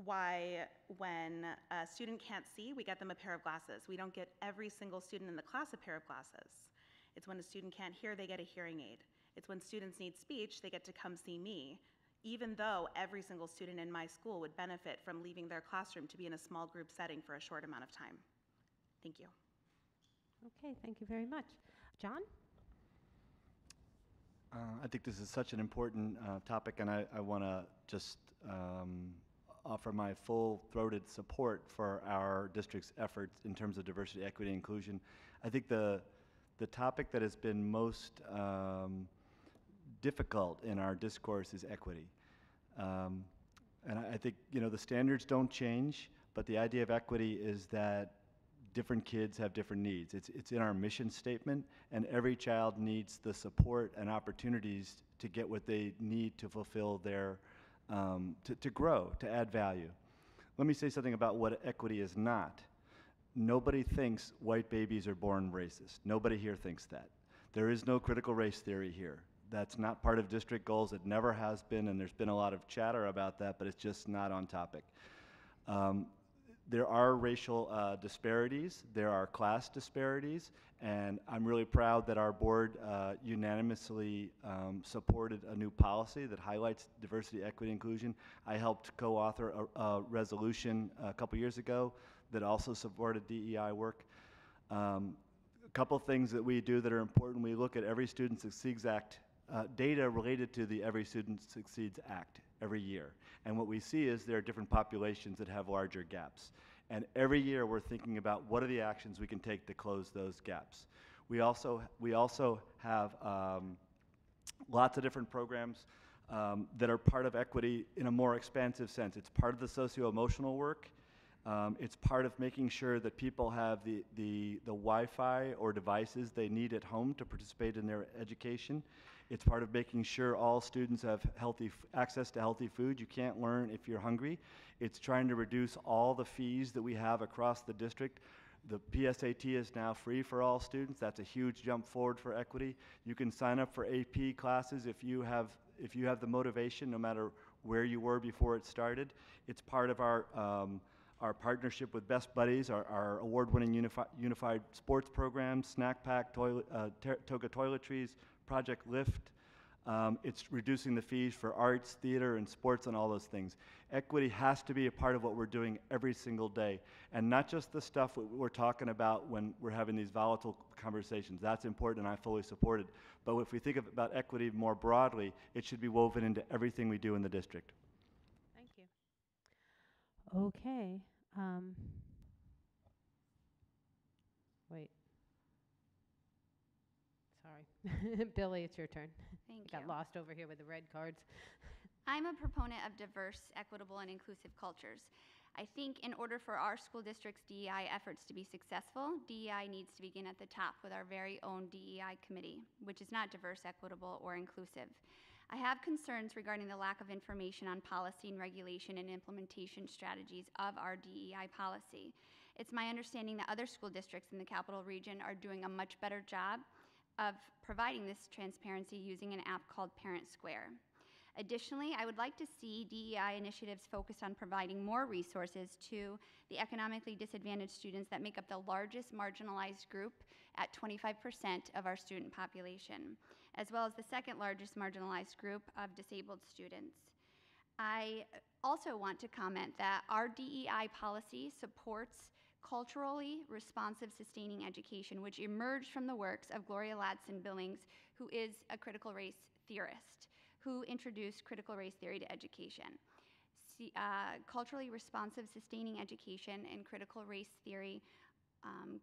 why when a student can't see, we get them a pair of glasses. We don't get every single student in the class a pair of glasses. It's when a student can't hear, they get a hearing aid. It's when students need speech, they get to come see me. even though every single student in my school would benefit from leaving their classroom to be in a small group setting for a short amount of time. Thank you. Okay, thank you very much. John? I think this is such an important topic, and I want to just offer my full-throated support for our district's efforts in terms of diversity, equity, and inclusion. I think the topic that has been most difficult in our discourse is equity. And I think, you know, the standards don't change, but the idea of equity is that different kids have different needs. It's in our mission statement, and every child needs the support and opportunities to get what they need to fulfill their, to grow, to add value. Let me say something about what equity is not. Nobody thinks white babies are born racist. Nobody here thinks that. There is no critical race theory here. That's not part of district goals. It never has been, and there's been a lot of chatter about that, but it's just not on topic. There are racial disparities, there are class disparities, and I'm really proud that our board unanimously supported a new policy that highlights diversity, equity, inclusion. I helped co-author a resolution a couple years ago that also supported DEI work. A couple things that we do that are important: we look at Every Student Succeeds Act data related to the Every Student Succeeds Act every year. And what we see is there are different populations that have larger gaps. And every year we're thinking about what are the actions we can take to close those gaps. We also have lots of different programs that are part of equity in a more expansive sense. It's part of the socio-emotional work. It's part of making sure that people have the Wi-Fi or devices they need at home to participate in their education. It's part of making sure all students have access to healthy food. You can't learn if you're hungry. It's trying to reduce all the fees that we have across the district. The PSAT is now free for all students. That's a huge jump forward for equity. You can sign up for AP classes if you have the motivation, no matter where you were before it started. It's part of our partnership with Best Buddies, our award-winning unified sports programs, Snack Pack, Toga Toiletries, Project Lift. It's reducing the fees for arts, theater, and sports, and all those things. Equity has to be a part of what we're doing every single day, and not just the stuff we're talking about when we're having these volatile conversations. That's important, and I fully support it. But if we think about equity more broadly, it should be woven into everything we do in the district. Thank you. Okay. Wait. Sorry. Billy, it's your turn. Thank Got you. lost over here with the red cards. I'm a proponent of diverse, equitable, and inclusive cultures. I think in order for our school district's DEI efforts to be successful, DEI needs to begin at the top with our very own DEI committee, which is not diverse, equitable, or inclusive. I have concerns regarding the lack of information on policy and regulation and implementation strategies of our DEI policy. It's my understanding that other school districts in the Capital Region are doing a much better job of providing this transparency using an app called Parent Square. Additionally, I would like to see DEI initiatives focused on providing more resources to the economically disadvantaged students that make up the largest marginalized group at 25% of our student population, as well as the second largest marginalized group of disabled students. I also want to comment that our DEI policy supports culturally responsive sustaining education, which emerged from the works of Gloria Ladson-Billings, who is a critical race theorist, who introduced critical race theory to education. Culturally responsive sustaining education and critical race theory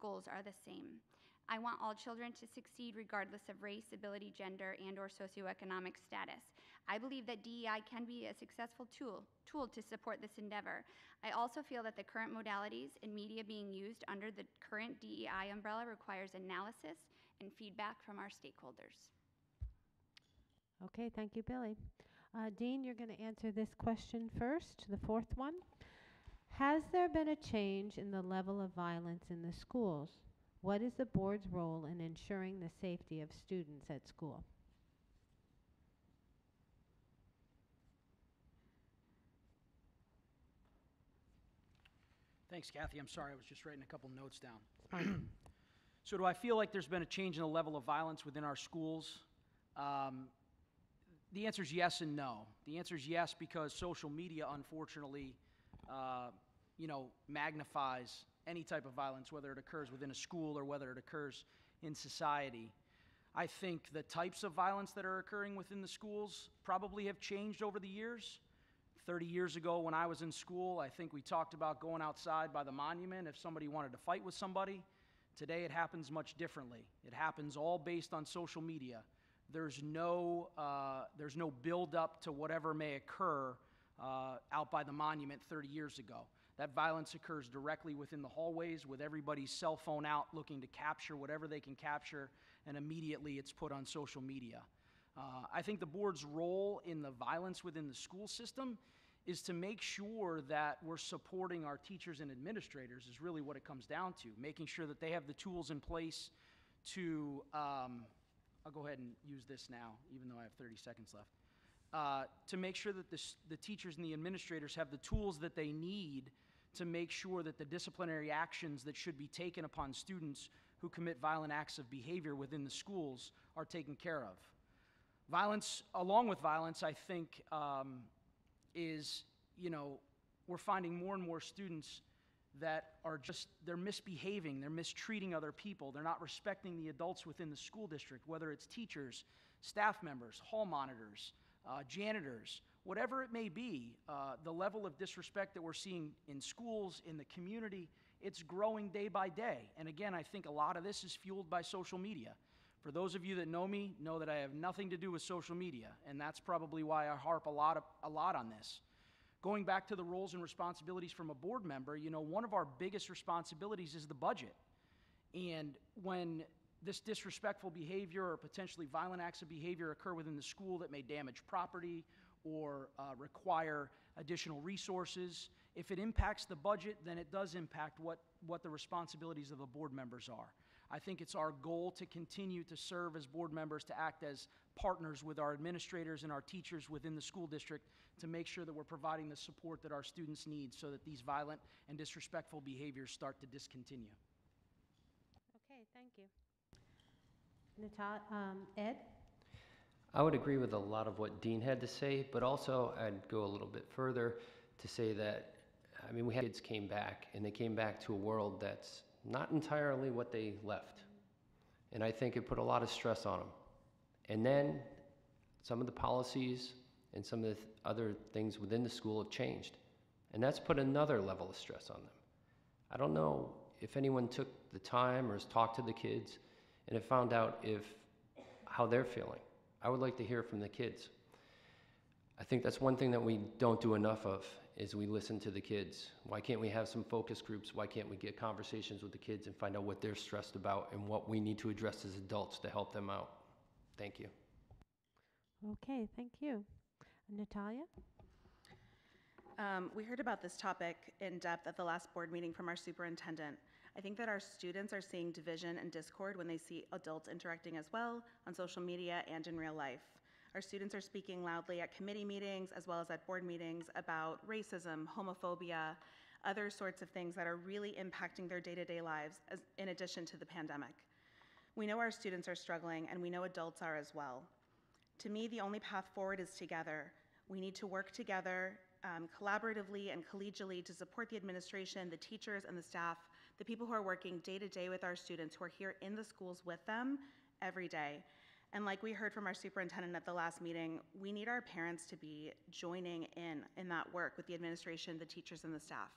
goals are the same. I want all children to succeed regardless of race, ability, gender, and/or socioeconomic status. I believe that DEI can be a successful tool to support this endeavor. I also feel that the current modalities and media being used under the current DEI umbrella requires analysis and feedback from our stakeholders. Okay, thank you, Billy. Dean, you're going to answer this question first, the fourth one. Has there been a change in the level of violence in the schools? What is the board's role in ensuring the safety of students at school? Thanks, Kathy. I'm sorry, I was just writing a couple notes down. So do I feel like there's been a change in the level of violence within our schools? The answer is yes and no. The answer is yes because social media, unfortunately, magnifies any type of violence, whether it occurs within a school or whether it occurs in society. I think the types of violence that are occurring within the schools probably have changed over the years. 30 years ago when I was in school, I think we talked about going outside by the monument if somebody wanted to fight with somebody. Today it happens much differently. It happens all based on social media. There's no build up to whatever may occur out by the monument 30 years ago. That violence occurs directly within the hallways with everybody's cell phone out looking to capture whatever they can capture, and immediately it's put on social media. I think the board's role in the violence within the school system is to make sure that we're supporting our teachers and administrators is really what it comes down to, making sure that they have the tools in place to, I'll go ahead and use this now, even though I have 30 seconds left, to make sure that the teachers and the administrators have the tools that they need to make sure that the disciplinary actions that should be taken upon students who commit violent acts of behavior within the schools are taken care of. Violence, along with violence, I think is, we're finding more and more students that are they're misbehaving, they're mistreating other people, they're not respecting the adults within the school district, whether it's teachers, staff members, hall monitors, janitors, whatever it may be. The level of disrespect that we're seeing in schools, in the community, it's growing day by day. And again, I think a lot of this is fueled by social media. For those of you that know me, know that I have nothing to do with social media, and that's probably why I harp a lot on this. Going back to the roles and responsibilities from a board member, one of our biggest responsibilities is the budget. And when this disrespectful behavior or potentially violent acts of behavior occur within the school that may damage property or require additional resources, if it impacts the budget, then it does impact what the responsibilities of the board members are. I think it's our goal to continue to serve as board members, to act as partners with our administrators and our teachers within the school district to make sure that we're providing the support that our students need so that these violent and disrespectful behaviors start to discontinue. Okay, thank you. Ed? I would agree with a lot of what Dean had to say, but also I'd go a little bit further to say that, we had kids came back, and they came back to a world that's not entirely what they left. And I think it put a lot of stress on them. And then some of the policies and some of the other things within the school have changed. And that's put another level of stress on them. I don't know if anyone took the time or has talked to the kids and have found out how they're feeling. I would like to hear from the kids. I think that's one thing that we don't do enough of, is we listen to the kids. Why can't we have some focus groups? Why can't we get conversations with the kids and find out what they're stressed about and what we need to address as adults to help them out? Thank you. Okay, thank you. Natalia? We heard about this topic in depth at the last board meeting from our superintendent. I think that our students are seeing division and discord when they see adults interacting as well on social media and in real life. Our students are speaking loudly at committee meetings as well as at board meetings about racism, homophobia, other sorts of things that are really impacting their day-to-day lives in addition to the pandemic. We know our students are struggling, and we know adults are as well. To me, the only path forward is together. We need to work together collaboratively and collegially to support the administration, the teachers and the staff, the people who are working day-to-day with our students, who are here in the schools with them every day. And like we heard from our superintendent at the last meeting, we need our parents to be joining in that work with the administration, the teachers, and the staff.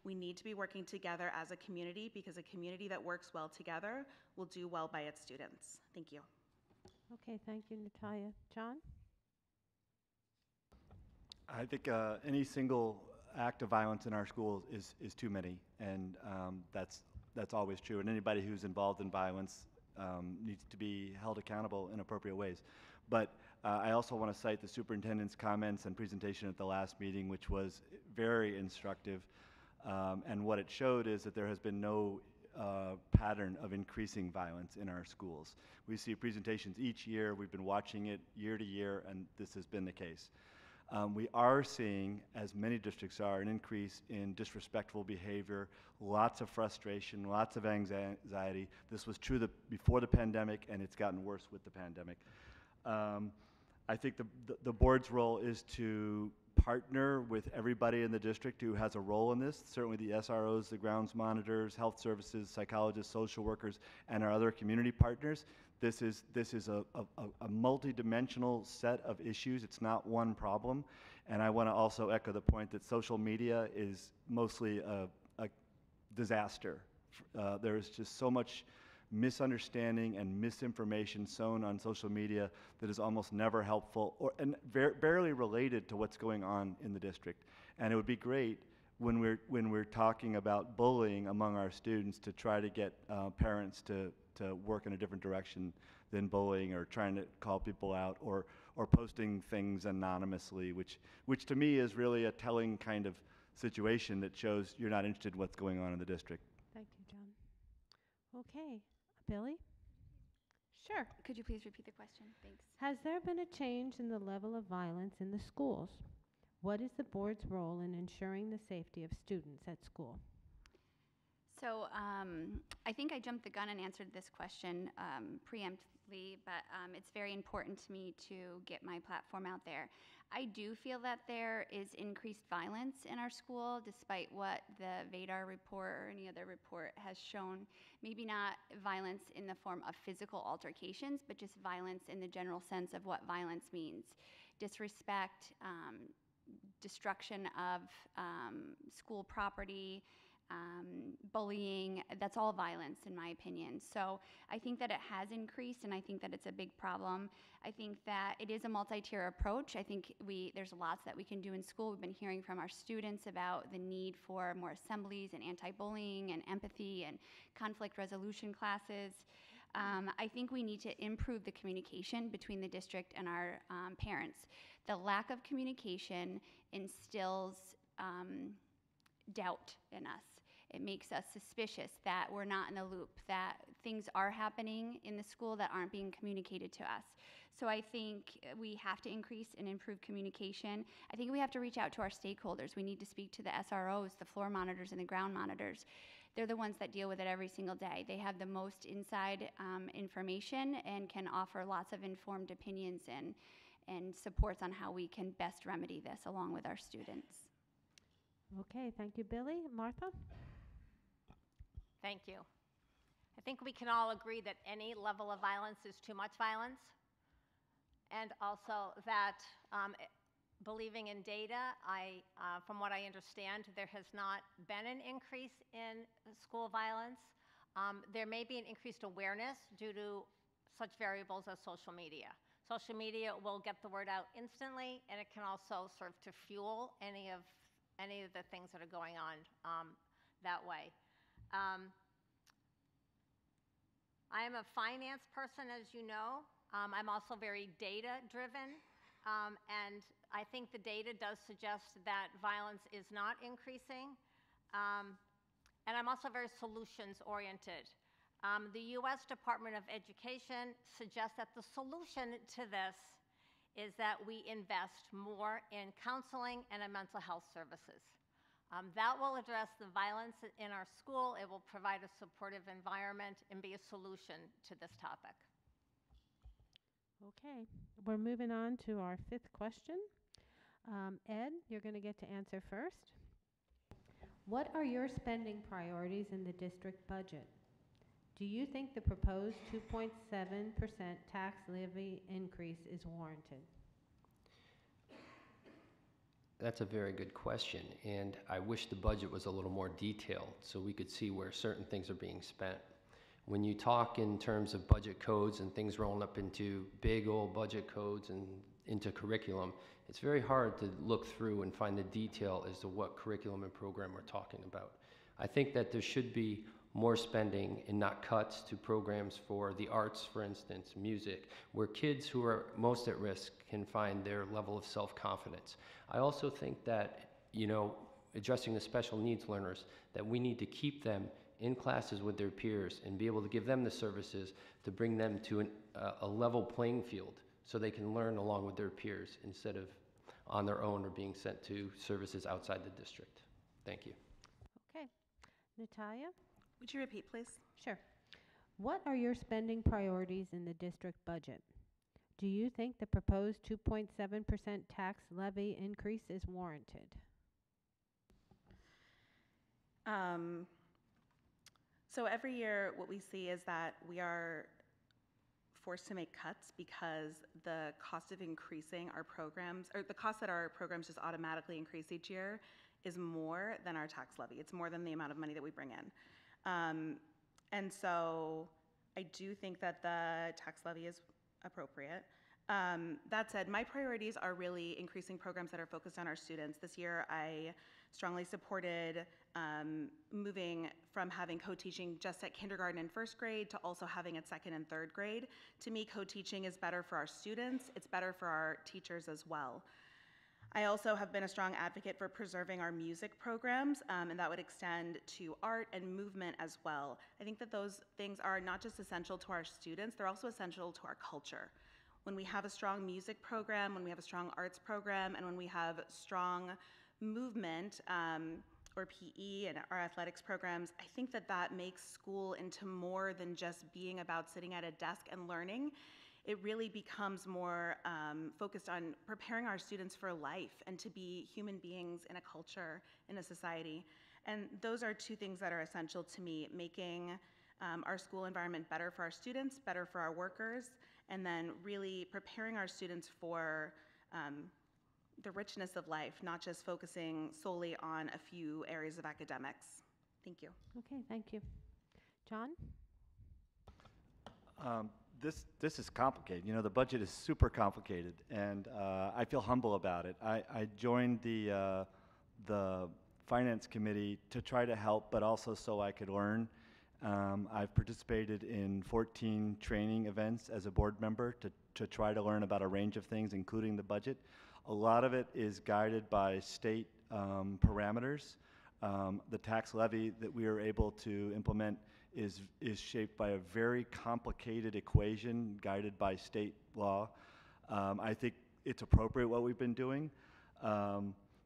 We need to be working together as a community, because a community that works well together will do well by its students. Thank you. Okay, thank you, Natalia. John? I think any single act of violence in our schools is too many, and that's always true. And anybody who's involved in violence needs to be held accountable in appropriate ways. But I also want to cite the superintendent's comments and presentation at the last meeting, which was very instructive. And what it showed is that there has been no pattern of increasing violence in our schools. We see presentations each year. We've been watching it year to year, and this has been the case. We are seeing, as many districts are, an increase in disrespectful behavior, lots of frustration, lots of anxiety. This was true before the pandemic, and it's gotten worse with the pandemic. I think the board's role is to partner with everybody in the district who has a role in this, certainly the SROs, the grounds monitors, health services, psychologists, social workers, and our other community partners. This is a multi-dimensional set of issues. It's not one problem. And I want to also echo the point that social media is mostly a disaster. There's just so much misunderstanding and misinformation sown on social media that is almost never helpful and barely related to what's going on in the district. And it would be great when we're talking about bullying among our students to try to get parents to work in a different direction than bullying or trying to call people out or posting things anonymously, which to me is really a telling kind of situation that shows you're not interested in what's going on in the district. Thank you, John. Okay, Billy? Sure. Could you please repeat the question? Thanks. Has there been a change in the level of violence in the schools? What is the board's role in ensuring the safety of students at school? So I think I jumped the gun and answered this question preemptively, but it's very important to me to get my platform out there. I do feel that there is increased violence in our school, despite what the VADAR report or any other report has shown. Maybe not violence in the form of physical altercations, but just violence in the general sense of what violence means. Disrespect, destruction of school property, bullying, that's all violence in my opinion. So I think that it has increased and I think that it's a big problem. I think that it is a multi-tier approach. I think there's lots that we can do in school. We've been hearing from our students about the need for more assemblies and anti-bullying and empathy and conflict resolution classes. I think we need to improve the communication between the district and our parents. The lack of communication instills doubt in us. It makes us suspicious that we're not in the loop, that things are happening in the school that aren't being communicated to us. So I think we have to increase and improve communication. I think we have to reach out to our stakeholders. We need to speak to the SROs, the floor monitors, and the ground monitors. They're the ones that deal with it every single day. They have the most inside information and can offer lots of informed opinions and supports on how we can best remedy this along with our students. Okay, thank you, Billy. Martha? Thank you. I think we can all agree that any level of violence is too much violence, and also that believing in data, from what I understand, there has not been an increase in school violence. There may be an increased awareness due to such variables as social media. Social media will get the word out instantly, and it can also serve to fuel any of the things that are going on that way. I am a finance person, as you know. I'm also very data-driven, and I think the data does suggest that violence is not increasing. And I'm also very solutions-oriented. The U.S. Department of Education suggests that the solution to this is that we invest more in counseling and in mental health services. That will address the violence in our school. It will provide a supportive environment and be a solution to this topic. Okay, we're moving on to our fifth question. Ed, you're going to get to answer first. What are your spending priorities in the district budget? Do you think the proposed 2.7% tax levy increase is warranted? That's a very good question, and I wish the budget was a little more detailed so we could see where certain things are being spent. When you talk in terms of budget codes and things rolling up into big old budget codes and into curriculum, it's very hard to look through and find the detail as to what curriculum and program we're talking about. I think that there should be more spending and not cuts to programs for the arts, for instance, music, where kids who are most at risk can find their level of self-confidence. I also think that, addressing the special needs learners, that we need to keep them in classes with their peers and be able to give them the services to bring them to a level playing field so they can learn along with their peers instead of on their own or being sent to services outside the district. Thank you. Okay. Natalia? Would you repeat, please? Sure. What are your spending priorities in the district budget? Do you think the proposed 2.7% tax levy increase is warranted? So every year, what we see is that we are forced to make cuts because the cost of increasing our programs, or the cost that our programs just automatically increase each year, is more than our tax levy. It's more than the amount of money that we bring in. And so I do think that the tax levy is appropriate. That said, my priorities are really increasing programs that are focused on our students. This year, I strongly supported moving from having co-teaching just at kindergarten and first grade to also having at second and third grade. To me, co-teaching is better for our students. It's better for our teachers as well. I also have been a strong advocate for preserving our music programs, and that would extend to art and movement as well. I think that those things are not just essential to our students, they're also essential to our culture. When we have a strong music program, when we have a strong arts program, and when we have strong movement or PE and our athletics programs, I think that that makes school into more than just being about sitting at a desk and learning. It really becomes more focused on preparing our students for life and to be human beings in a culture, in a society. And those are two things that are essential to me, making our school environment better for our students, better for our workers, and then really preparing our students for the richness of life, not just focusing solely on a few areas of academics. Thank you. Okay, thank you. John? This is complicated. You know, the budget is super complicated, and I feel humble about it. I joined the Finance Committee to try to help, but also so I could learn. I've participated in 14 training events as a board member to try to learn about a range of things, including the budget. A lot of it is guided by state parameters. The tax levy that we are able to implement is shaped by a very complicated equation guided by state law. I think it's appropriate what we've been doing.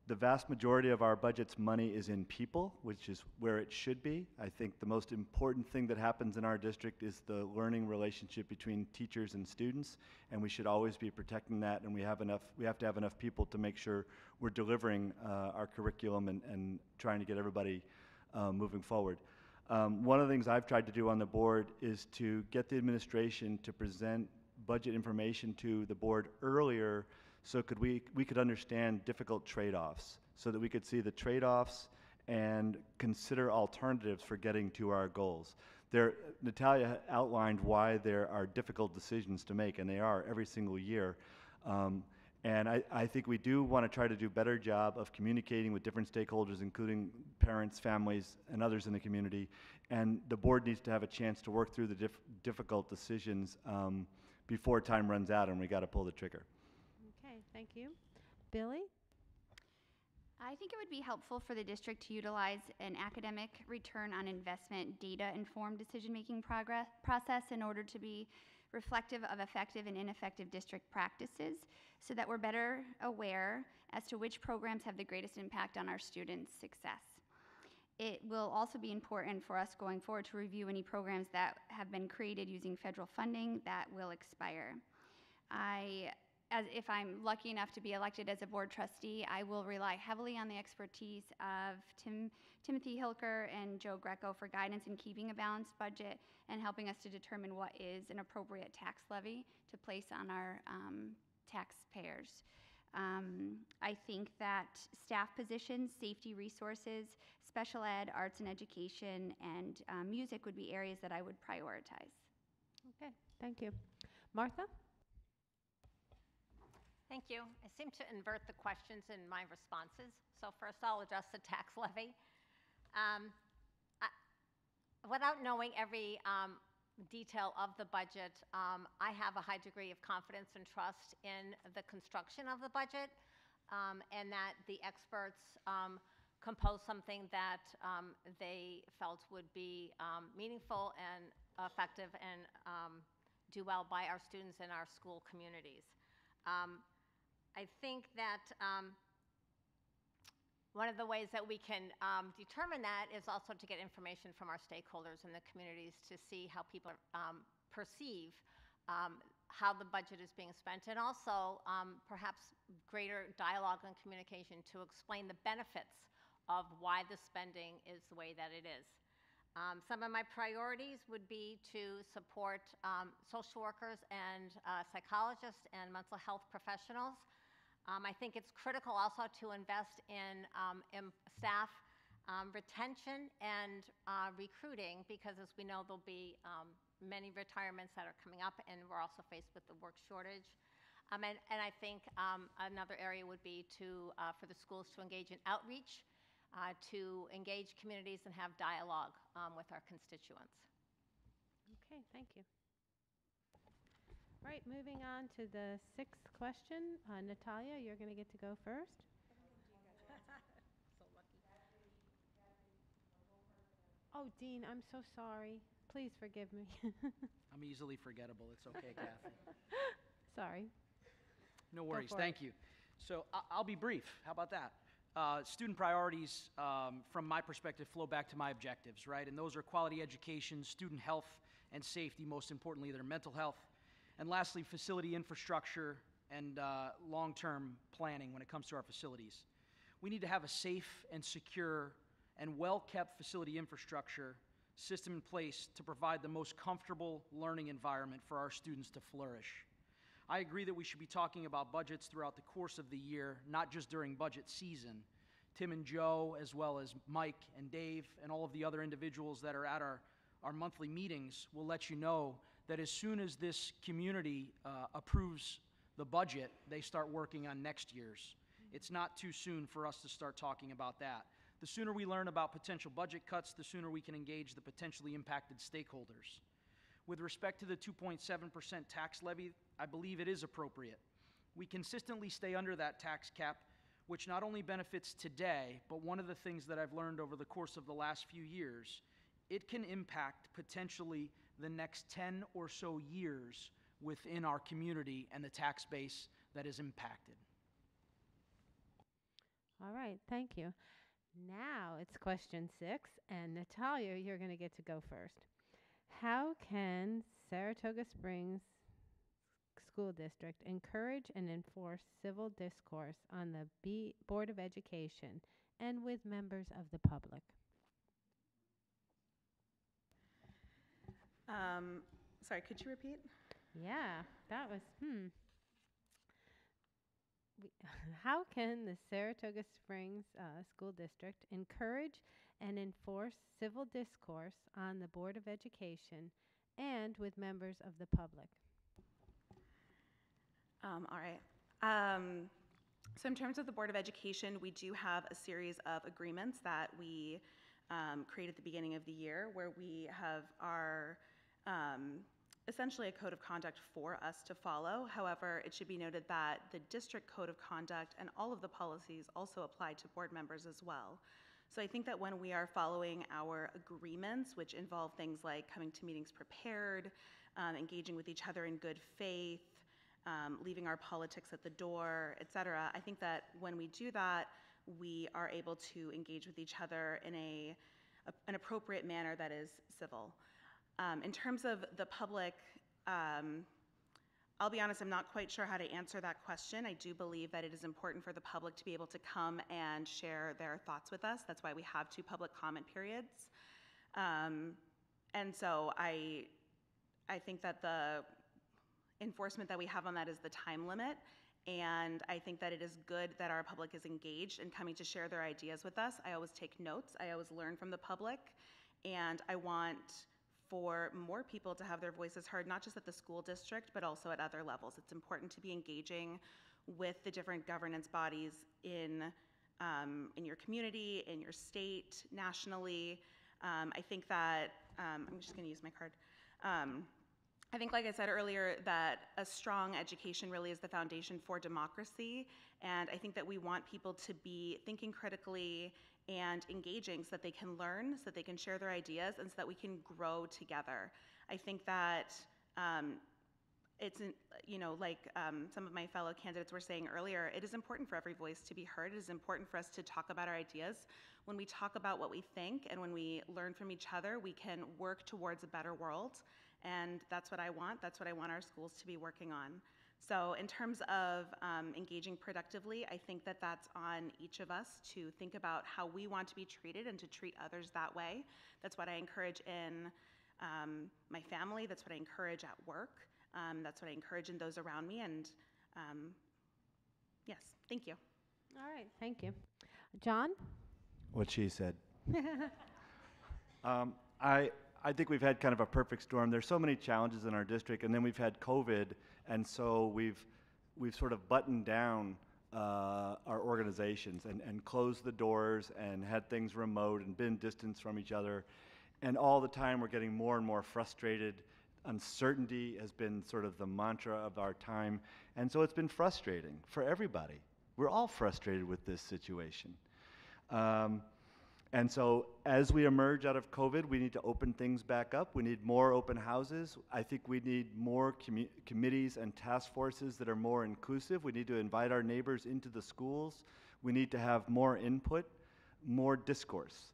The vast majority of our budget's money is in people, which is where it should be. I think the most important thing that happens in our district is the learning relationship between teachers and students, and we should always be protecting that, and we have to have enough people to make sure we're delivering our curriculum and trying to get everybody moving forward. One of the things I've tried to do on the board is to get the administration to present budget information to the board earlier so we could understand difficult trade-offs, so that we could see the trade-offs and consider alternatives for getting to our goals. Natalia outlined why there are difficult decisions to make, and they are every single year. And I think we do want to try to do a better job of communicating with different stakeholders, including parents, families, and others in the community. And the board needs to have a chance to work through the difficult decisions before time runs out and we got to pull the trigger. Okay, thank you. Billy? I think it would be helpful for the district to utilize an academic return on investment data-informed decision-making process in order to be reflective of effective and ineffective district practices, so that we're better aware as to which programs have the greatest impact on our students' success. It will also be important for us going forward to review any programs that have been created using federal funding that will expire. If I'm lucky enough to be elected as a board trustee, I will rely heavily on the expertise of Timothy Hilker and Joe Greco for guidance in keeping a balanced budget and helping us to determine what is an appropriate tax levy to place on our taxpayers. I think that staff positions, safety resources, special ed, arts and education, and music would be areas that I would prioritize. Okay, thank you. Martha? Thank you. I seem to invert the questions in my responses. So first I'll address the tax levy. Without knowing every detail of the budget, I have a high degree of confidence and trust in the construction of the budget, and that the experts composed something that they felt would be meaningful and effective and do well by our students and our school communities. I think that one of the ways that we can determine that is also to get information from our stakeholders in the communities to see how people perceive how the budget is being spent, and also perhaps greater dialogue and communication to explain the benefits of why the spending is the way that it is. Some of my priorities would be to support social workers and psychologists and mental health professionals. I think it's critical also to invest in staff retention and recruiting, because as we know, there'll be many retirements that are coming up, and we're also faced with the work shortage. And I think another area would be for the schools to engage in outreach, to engage communities and have dialogue with our constituents. Okay, thank you. All right, moving on to the sixth question. Natalia, you're going to get to go first. So lucky. Oh, Dean, I'm so sorry. Please forgive me. I'm easily forgettable. It's okay, Kathy. Sorry. No worries. for Thank you. So I'll be brief. How about that? Student priorities, from my perspective, flow back to my objectives, right? And those are quality education, student health and safety, most importantly, their mental health. And lastly, facility infrastructure and long-term planning when it comes to our facilities. We need to have a safe and secure and well-kept facility infrastructure system in place to provide the most comfortable learning environment for our students to flourish. I agree that we should be talking about budgets throughout the course of the year, not just during budget season. Tim and Joe, as well as Mike and Dave and all of the other individuals that are at our monthly meetings will let you know that as soon as this community approves the budget, they start working on next year's. It's not too soon for us to start talking about that. The sooner we learn about potential budget cuts, the sooner we can engage the potentially impacted stakeholders. With respect to the 2.7% tax levy, I believe it is appropriate. We consistently stay under that tax cap, which not only benefits today, but one of the things that I've learned over the course of the last few years, it can impact potentially the next 10 or so years within our community and the tax base that is impacted. All right, thank you. Now it's question 6, and Natalia, you're going to get to go first. How can Saratoga Springs School District encourage and enforce civil discourse on the Board of Education and with members of the public? Sorry, could you repeat? Yeah, that was, How can the Saratoga Springs School District encourage and enforce civil discourse on the Board of Education and with members of the public? All right. So in terms of the Board of Education, we do have a series of agreements that we create at the beginning of the year where we have our essentially a code of conduct for us to follow. However, it should be noted that the district code of conduct and all of the policies also apply to board members as well. So I think that when we are following our agreements, which involve things like coming to meetings prepared, engaging with each other in good faith, leaving our politics at the door, et cetera, I think that when we do that, we are able to engage with each other in an appropriate manner that is civil. In terms of the public, I'll be honest, I'm not quite sure how to answer that question. I do believe that it is important for the public to be able to come and share their thoughts with us. That's why we have 2 public comment periods. And so I think that the enforcement that we have on that is the time limit. And I think that it is good that our public is engaged and coming to share their ideas with us. I always take notes. I always learn from the public. And I want for more people to have their voices heard, not just at the school district, but also at other levels. It's important to be engaging with the different governance bodies in your community, in your state, nationally. I think that, I'm just gonna use my card. I think, like I said earlier, that a strong education really is the foundation for democracy. And I think that we want people to be thinking critically and engaging so that they can learn, so that they can share their ideas, and so that we can grow together. I think that it's, like some of my fellow candidates were saying earlier, it is important for every voice to be heard. It is important for us to talk about our ideas. When we talk about what we think and when we learn from each other, we can work towards a better world. And that's what I want. That's what I want our schools to be working on. So in terms of engaging productively, I think that that's on each of us to think about how we want to be treated and to treat others that way. That's what I encourage in my family. That's what I encourage at work. That's what I encourage in those around me. And yes, thank you. All right, thank you. John? What she said. I think we've had kind of a perfect storm. There's so many challenges in our district, and then we've had COVID, and so we've sort of buttoned down our organizations and closed the doors and had things remote and been distanced from each other. And all the time we're getting more and more frustrated. Uncertainty has been sort of the mantra of our time. And so it's been frustrating for everybody. We're all frustrated with this situation. And so as we emerge out of COVID, we need to open things back up. We need more open houses. I think we need more committees and task forces that are more inclusive. We need to invite our neighbors into the schools. We need to have more input, more discourse.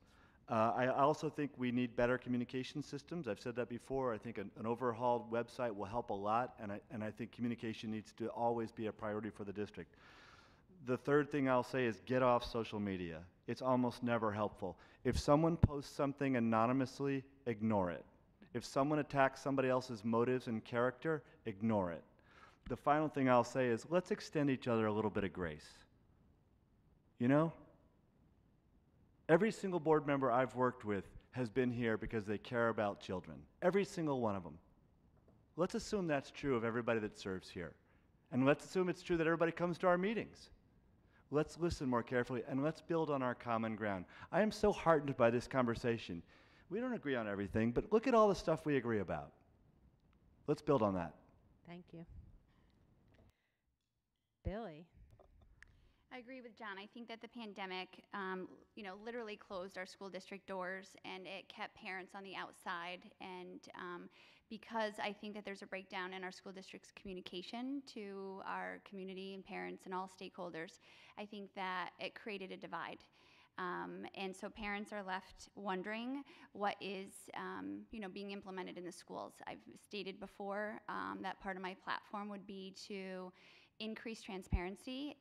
I also think we need better communication systems. I've said that before. I think an overhauled website will help a lot, and I think communication needs to always be a priority for the district. The third thing I'll say is get off social media. It's almost never helpful. If someone posts something anonymously, ignore it. If someone attacks somebody else's motives and character, ignore it. The final thing I'll say is let's extend each other a little bit of grace. You know? Every single board member I've worked with has been here because they care about children. Every single one of them. Let's assume that's true of everybody that serves here. And let's assume it's true that everybody comes to our meetings. Let's listen more carefully, and let's build on our common ground. I am so heartened by this conversation. We don't agree on everything, but look at all the stuff we agree about. Let's build on that. Thank you. Billy? I agree with John. I think that the pandemic, literally closed our school district doors, and it kept parents on the outside. And because I think that there's a breakdown in our school district's communication to our community and parents and all stakeholders, I think that it created a divide. And so parents are left wondering what is, being implemented in the schools. I've stated before that part of my platform would be to increase transparency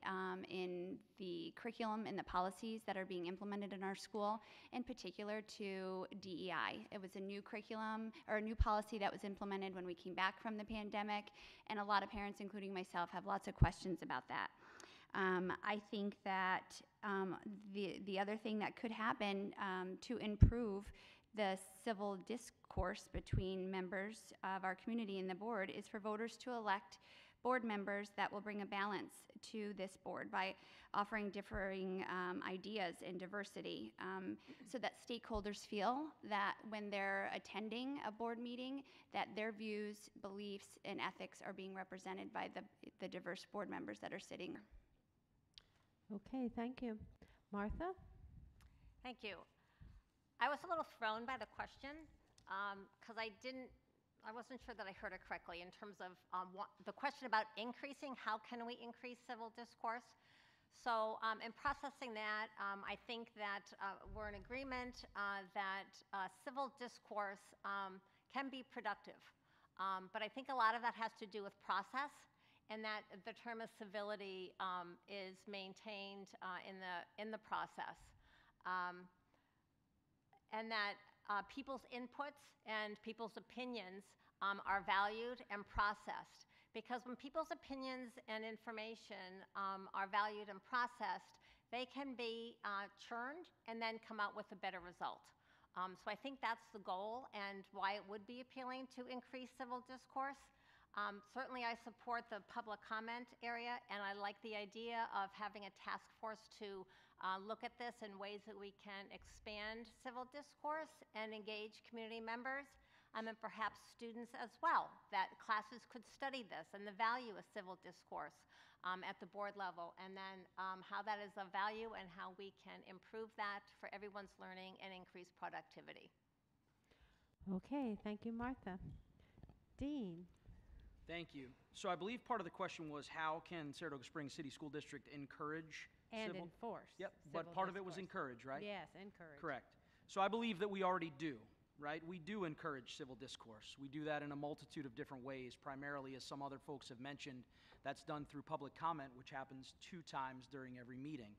in the curriculum and the policies that are being implemented in our school, in particular to DEI. It was a new curriculum or a new policy that was implemented when we came back from the pandemic, and a lot of parents, including myself, have lots of questions about that. I think that the other thing that could happen to improve the civil discourse between members of our community and the board is for voters to elect board members that will bring a balance to this board by offering differing ideas and diversity so that stakeholders feel that when they're attending a board meeting that their views, beliefs, and ethics are being represented by the diverse board members that are sitting. Okay, thank you. Martha? Thank you. I was a little thrown by the question because I wasn't sure that I heard it correctly in terms of the question about increasing, how can we increase civil discourse? So in processing that, I think that we're in agreement that civil discourse can be productive. But I think a lot of that has to do with process, and that the term of civility is maintained in the process. And that people's inputs and people's opinions are valued and processed. Because when people's opinions and information are valued and processed, they can be churned and then come out with a better result. So I think that's the goal and why it would be appealing to increase civil discourse. Certainly I support the public comment area, and I like the idea of having a task force to look at this in ways that we can expand civil discourse and engage community members, and perhaps students as well, that classes could study this and the value of civil discourse at the board level, and then how that is of value and how we can improve that for everyone's learning and increase productivity. Okay, thank you, Martha. Dean? Thank you. So I believe part of the question was how can Saratoga Springs City School District encourage And civil? enforce. Yep, civil but part of it was discourse. encourage, right? Yes, encourage. Correct. So I believe that we already do. right? We do encourage civil discourse. We do that in a multitude of different ways, primarily, as some other folks have mentioned, that's done through public comment, which happens 2 times during every meeting.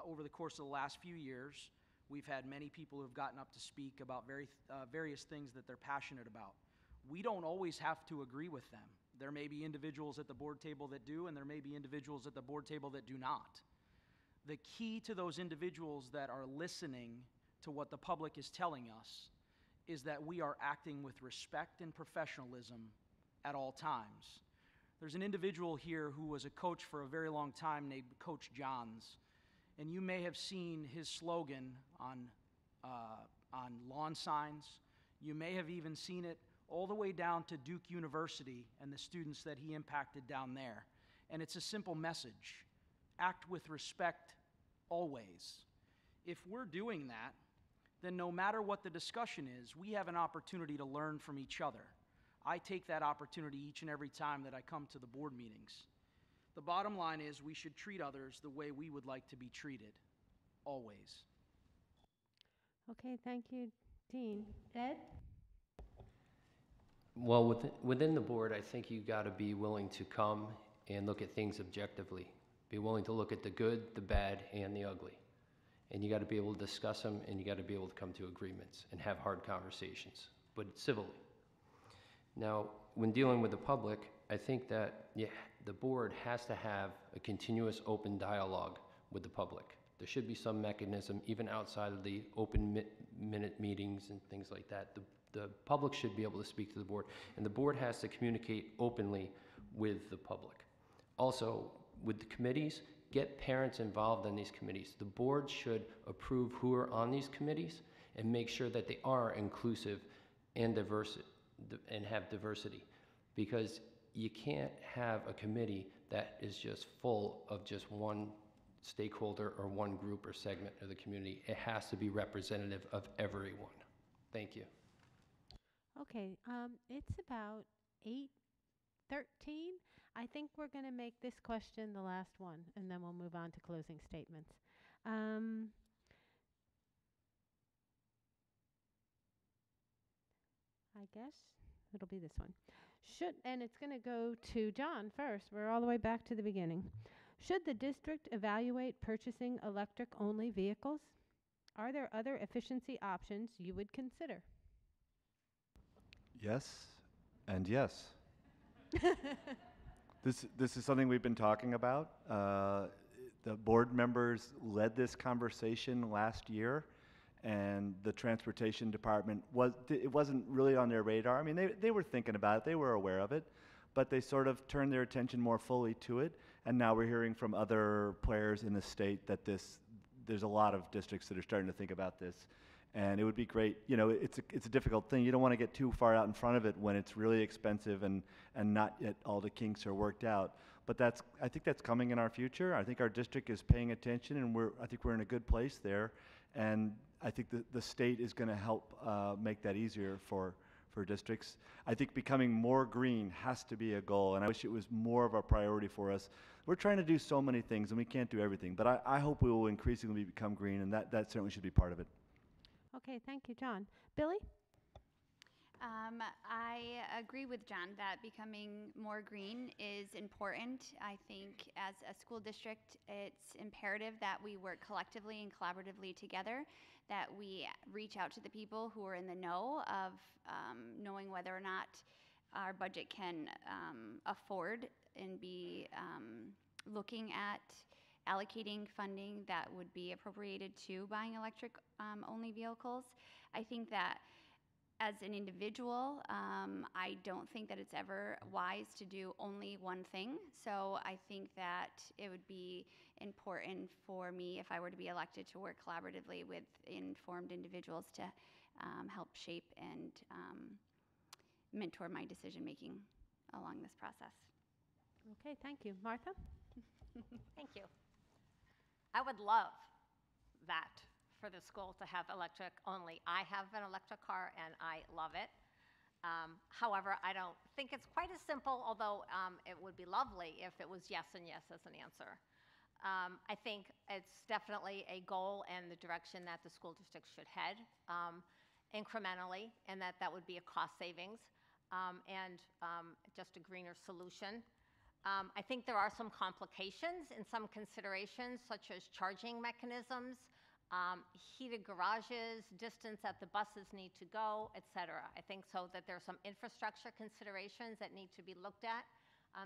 Over the course of the last few years, we've had many people who have gotten up to speak about various things that they're passionate about. We don't always have to agree with them. There may be individuals at the board table that do, and there may be individuals at the board table that do not. The key to those individuals that are listening to what the public is telling us is that we are acting with respect and professionalism at all times. There's an individual here who was a coach for a very long time named Coach Johns, and you may have seen his slogan on lawn signs. You may have even seen it all the way down to Duke University and the students that he impacted down there. And it's a simple message: act with respect always. If we're doing that, then no matter what the discussion is, we have an opportunity to learn from each other. I take that opportunity each and every time that I come to the board meetings. The bottom line is we should treat others the way we would like to be treated, always. Okay, thank you, Dean. Ed? Well, within the board, I think you got to be willing to come and look at things objectively. Be willing to look at the good, the bad, and the ugly. And you got to be able to discuss them, and you got to be able to come to agreements and have hard conversations, but civilly. Now, when dealing with the public, I think that the board has to have a continuous open dialogue with the public. There should be some mechanism, even outside of the open minute meetings and things like that. The public should be able to speak to the board, and the board has to communicate openly with the public. Also, with the committees, get parents involved in these committees. The board should approve who are on these committees and make sure that they are inclusive and diverse and have diversity, because you can't have a committee that is just full of just one stakeholder or one group or segment of the community. It has to be representative of everyone. Thank you. Okay, it's about 8:13. I think we're going to make this question the last one, and then we'll move on to closing statements. I guess it'll be this one. And it's going to go to John first. We're all the way back to the beginning. Should the district evaluate purchasing electric-only vehicles? Are there other efficiency options you would consider? Yes, and yes. This is something we've been talking about. The board members led this conversation last year, and the transportation department it wasn't really on their radar. I mean, they were thinking about it, they were aware of it, but they sort of turned their attention more fully to it. And now we're hearing from other players in the state that there's a lot of districts that are starting to think about this. And it would be great, you know, it's a difficult thing. You don't want to get too far out in front of it when it's really expensive and not yet all the kinks are worked out. But I think that's coming in our future. I think our district is paying attention, and I think we're in a good place there. And I think the state is going to help make that easier for districts. I think becoming more green has to be a goal, and I wish it was more of a priority for us. We're trying to do so many things, and we can't do everything. But I hope we will increasingly become green, and that certainly should be part of it. Okay, thank you, John. Billy? I agree with John that becoming more green is important. I think as a school district, it's imperative that we work collectively and collaboratively together, that we reach out to the people who are in the know of knowing whether or not our budget can afford and be looking at allocating funding that would be appropriated to buying electric only vehicles. I think that as an individual, I don't think that it's ever wise to do only one thing. So I think that it would be important for me, if I were to be elected, to work collaboratively with informed individuals to help shape and mentor my decision making along this process. Okay, thank you. Martha? Thank you. I would love that for the school to have electric only. I have an electric car and I love it. However, I don't think it's quite as simple, although it would be lovely if it was yes and yes as an answer. I think it's definitely a goal and the direction that the school district should head. incrementally, and that would be a cost savings and just a greener solution. I think there are some complications and some considerations, such as charging mechanisms, heated garages, distance that the buses need to go, et cetera. I think so that there are some infrastructure considerations that need to be looked at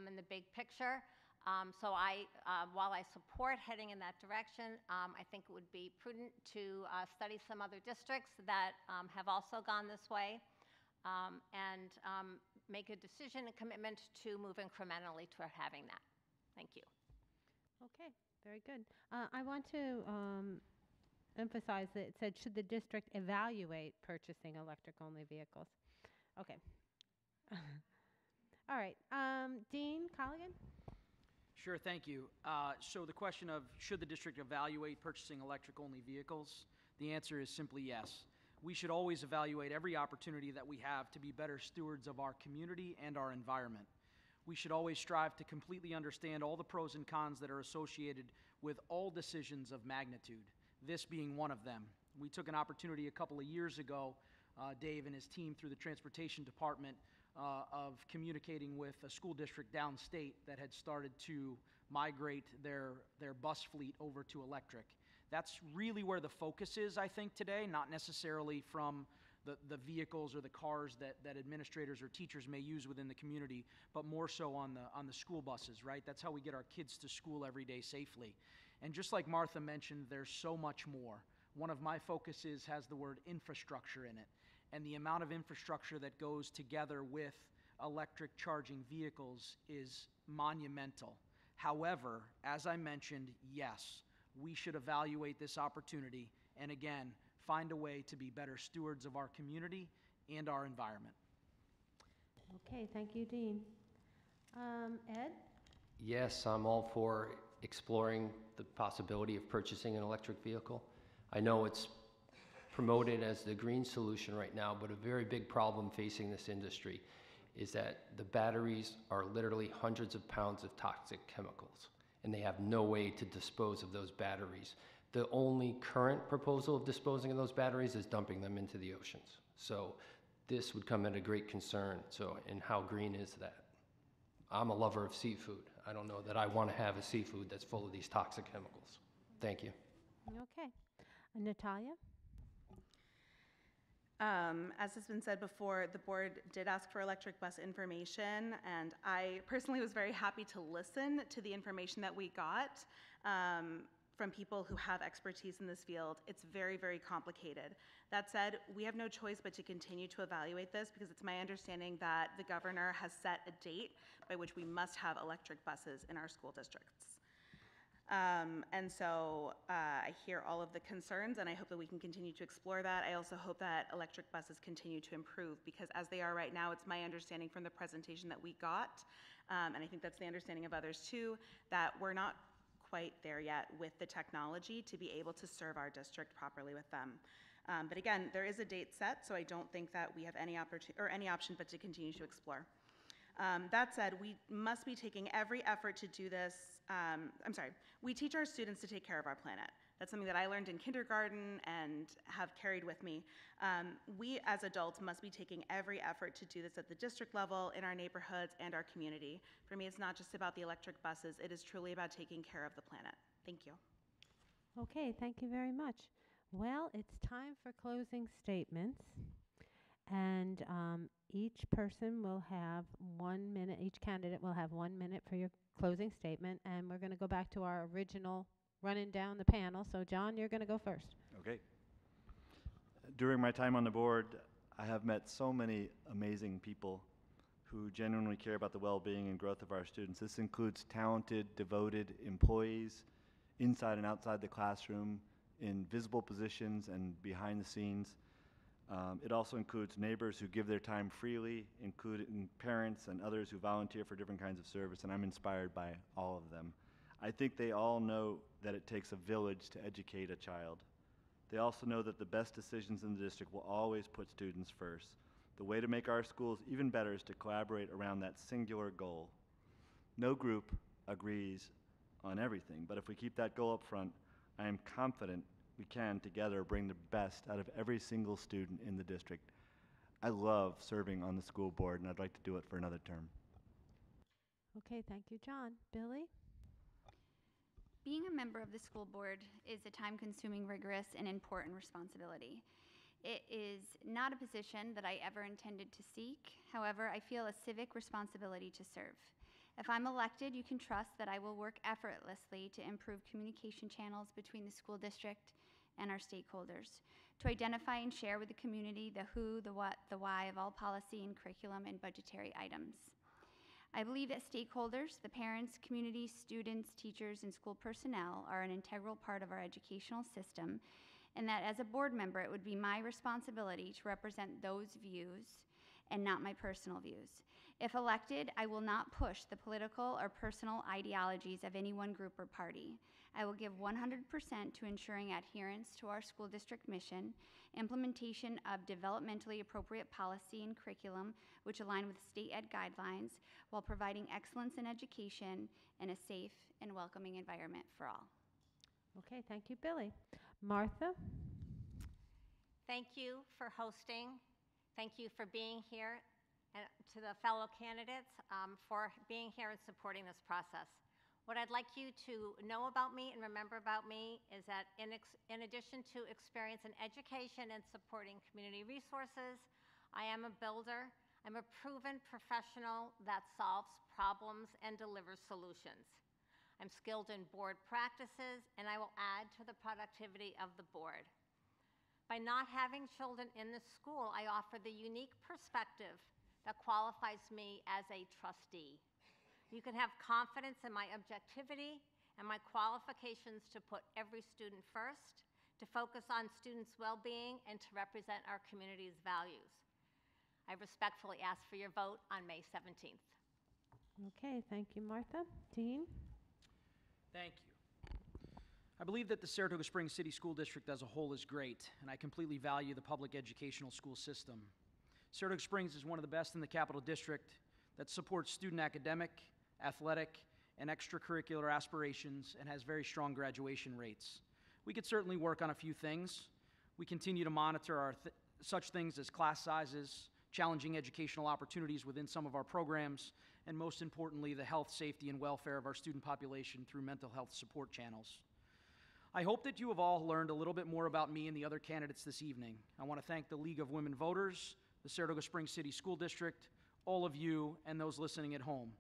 in the big picture. So while I support heading in that direction, I think it would be prudent to study some other districts that have also gone this way and make a decision and commitment to move incrementally toward having that. Thank you. Okay, very good. I want to emphasize that it said, should the district evaluate purchasing electric-only vehicles? Okay. All right. Dean Colligan? Sure, thank you. So the question of should the district evaluate purchasing electric-only vehicles, the answer is simply yes. We should always evaluate every opportunity that we have to be better stewards of our community and our environment. We should always strive to completely understand all the pros and cons that are associated with all decisions of magnitude, this being one of them. We took an opportunity a couple of years ago, Dave and his team through the Transportation Department, of communicating with a school district downstate that had started to migrate their bus fleet over to electric. That's really where the focus is, I think, today, not necessarily from the vehicles or the cars that administrators or teachers may use within the community, but more so on the school buses, right? That's how we get our kids to school every day safely. And just like Martha mentioned, there's so much more. One of my focuses has the word infrastructure in it, and the amount of infrastructure that goes together with electric charging vehicles is monumental. However, as I mentioned, yes, we should evaluate this opportunity and, again, find a way to be better stewards of our community and our environment. Okay, thank you, Dean. Ed? Yes, I'm all for exploring the possibility of purchasing an electric vehicle. I know it's promoted as the green solution right now, but a very big problem facing this industry is that the batteries are literally hundreds of pounds of toxic chemicals, and they have no way to dispose of those batteries. The only current proposal of disposing of those batteries is dumping them into the oceans. So this would come at a great concern. So, and how green is that? I'm a lover of seafood. I don't know that I want to have a seafood that's full of these toxic chemicals. Thank you. Okay. Natalia? As has been said before, the board did ask for electric bus information, and I personally was very happy to listen to the information that we got from people who have expertise in this field. It's very, very complicated. That said, we have no choice but to continue to evaluate this because it's my understanding that the governor has set a date by which we must have electric buses in our school districts. And so I hear all of the concerns, and I hope that we can continue to explore that. I also hope that electric buses continue to improve, because as they are right now, it's my understanding from the presentation that we got, and I think that's the understanding of others too, that we're not quite there yet with the technology to be able to serve our district properly with them. But again, there is a date set, so I don't think that we have any option but to continue to explore. That said, we must be taking every effort to do this. We teach our students to take care of our planet. That's something that I learned in kindergarten and have carried with me. We as adults must be taking every effort to do this at the district level, in our neighborhoods, and our community. For me, it's not just about the electric buses. It is truly about taking care of the planet. Thank you. Okay, thank you very much. Well, it's time for closing statements. And each person will have 1 minute, each candidate will have 1 minute for your closing statement. And we're going to go back to our original running down the panel. So, John, you're going to go first. Okay. During my time on the board, I have met so many amazing people who genuinely care about the well-being and growth of our students. This includes talented, devoted employees inside and outside the classroom, in visible positions and behind the scenes. It also includes neighbors who give their time freely, including parents and others who volunteer for different kinds of service, and I'm inspired by all of them. I think they all know that it takes a village to educate a child. They also know that the best decisions in the district will always put students first. The way to make our schools even better is to collaborate around that singular goal. No group agrees on everything, but if we keep that goal up front, I am confident we can together bring the best out of every single student in the district. I love serving on the school board, and I'd like to do it for another term. Okay, thank you, John. Billy? Being a member of the school board is a time-consuming, rigorous, and important responsibility. It is not a position that I ever intended to seek. However, I feel a civic responsibility to serve. If I'm elected, you can trust that I will work effortlessly to improve communication channels between the school district and our stakeholders, to identify and share with the community the who, the what, the why of all policy and curriculum and budgetary items. I believe that stakeholders, the parents, community, students, teachers, and school personnel are an integral part of our educational system, and that as a board member, it would be my responsibility to represent those views and not my personal views. If elected, I will not push the political or personal ideologies of any one group or party. I will give 100% to ensuring adherence to our school district mission, implementation of developmentally appropriate policy and curriculum which align with state ed guidelines, while providing excellence in education and a safe and welcoming environment for all. Okay, thank you, Billy. Martha? Thank you for hosting. Thank you for being here, and to the fellow candidates for being here and supporting this process. What I'd like you to know about me and remember about me is that in addition to experience in education and supporting community resources, I am a builder. I'm a proven professional that solves problems and delivers solutions. I'm skilled in board practices, and I will add to the productivity of the board. By not having children in the school, I offer the unique perspective that qualifies me as a trustee. You can have confidence in my objectivity and my qualifications to put every student first, to focus on students' well-being, and to represent our community's values. I respectfully ask for your vote on May 17th. Okay, thank you, Martha. Dean? Thank you. I believe that the Saratoga Springs City School District as a whole is great, and I completely value the public educational school system. Saratoga Springs is one of the best in the Capital District that supports student academic, athletic, and extracurricular aspirations and has very strong graduation rates. We could certainly work on a few things. We continue to monitor such things as class sizes, challenging educational opportunities within some of our programs, and most importantly, the health, safety, and welfare of our student population through mental health support channels. I hope that you have all learned a little bit more about me and the other candidates this evening. I want to thank the League of Women Voters, the Saratoga Springs City School District, all of you, and those listening at home.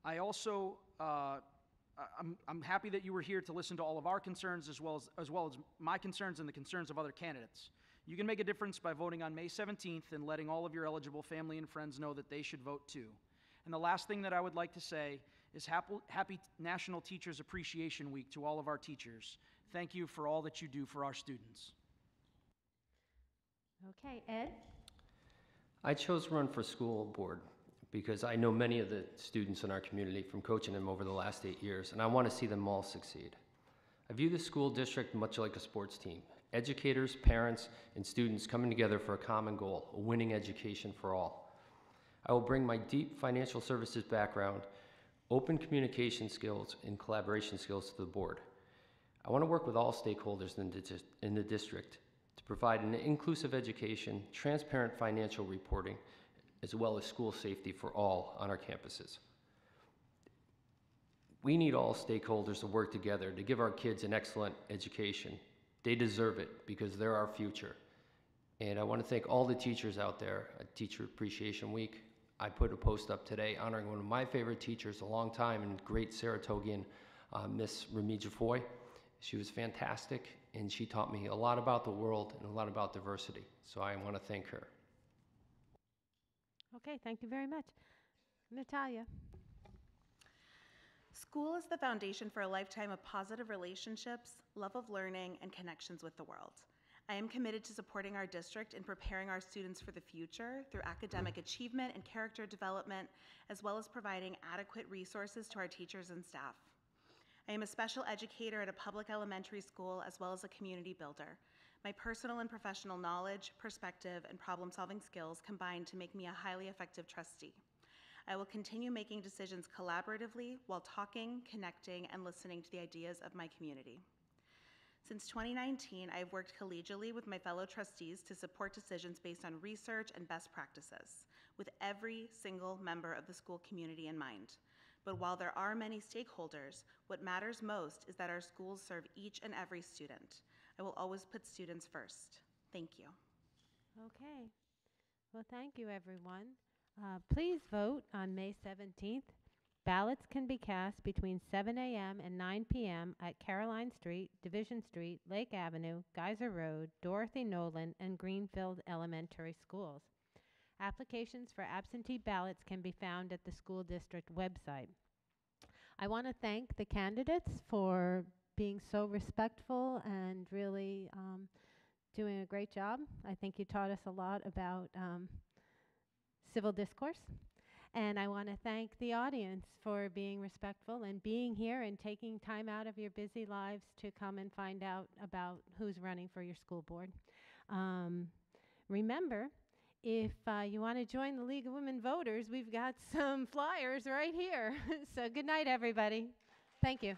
I also, I'm happy that you were here to listen to all of our concerns as well as my concerns and the concerns of other candidates. You can make a difference by voting on May 17th and letting all of your eligible family and friends know that they should vote too. And the last thing that I would like to say is happy National Teachers Appreciation Week to all of our teachers. Thank you for all that you do for our students. Okay, Ed? I chose to run for school board because I know many of the students in our community from coaching them over the last 8 years, and I want to see them all succeed. I view the school district much like a sports team. Educators, parents, and students coming together for a common goal, a winning education for all. I will bring my deep financial services background, open communication skills, and collaboration skills to the board. I want to work with all stakeholders in the district to provide an inclusive education, transparent financial reporting, as well as school safety for all on our campuses. We need all stakeholders to work together to give our kids an excellent education. They deserve it because they're our future. And I want to thank all the teachers out there at Teacher Appreciation Week. I put a post up today honoring one of my favorite teachers, a long time and great Saratogian, Miss Remy Jafoy. She was fantastic, and she taught me a lot about the world and a lot about diversity. So I want to thank her. Okay, thank you very much. Natalia? School is the foundation for a lifetime of positive relationships, love of learning, and connections with the world. I am committed to supporting our district in preparing our students for the future through academic achievement and character development, as well as providing adequate resources to our teachers and staff. I am a special educator at a public elementary school, as well as a community builder. My personal and professional knowledge, perspective, and problem-solving skills combine to make me a highly effective trustee. I will continue making decisions collaboratively while talking, connecting, and listening to the ideas of my community. Since 2019, I've worked collegially with my fellow trustees to support decisions based on research and best practices, with every single member of the school community in mind. But while there are many stakeholders, what matters most is that our schools serve each and every student. I will always put students first. Thank you. Okay. Well, thank you, everyone. Please vote on May 17th. Ballots can be cast between 7 a.m. and 9 p.m. at Caroline Street, Division Street, Lake Avenue, Geyser Road, Dorothy Nolan, and Greenfield Elementary Schools. Applications for absentee ballots can be found at the school district website. I want to thank the candidates for being so respectful and really doing a great job. I think you taught us a lot about civil discourse. And I want to thank the audience for being respectful and being here and taking time out of your busy lives to come and find out about who's running for your school board. Remember, if you want to join the League of Women Voters, we've got some flyers right here. So good night, everybody. Thank you.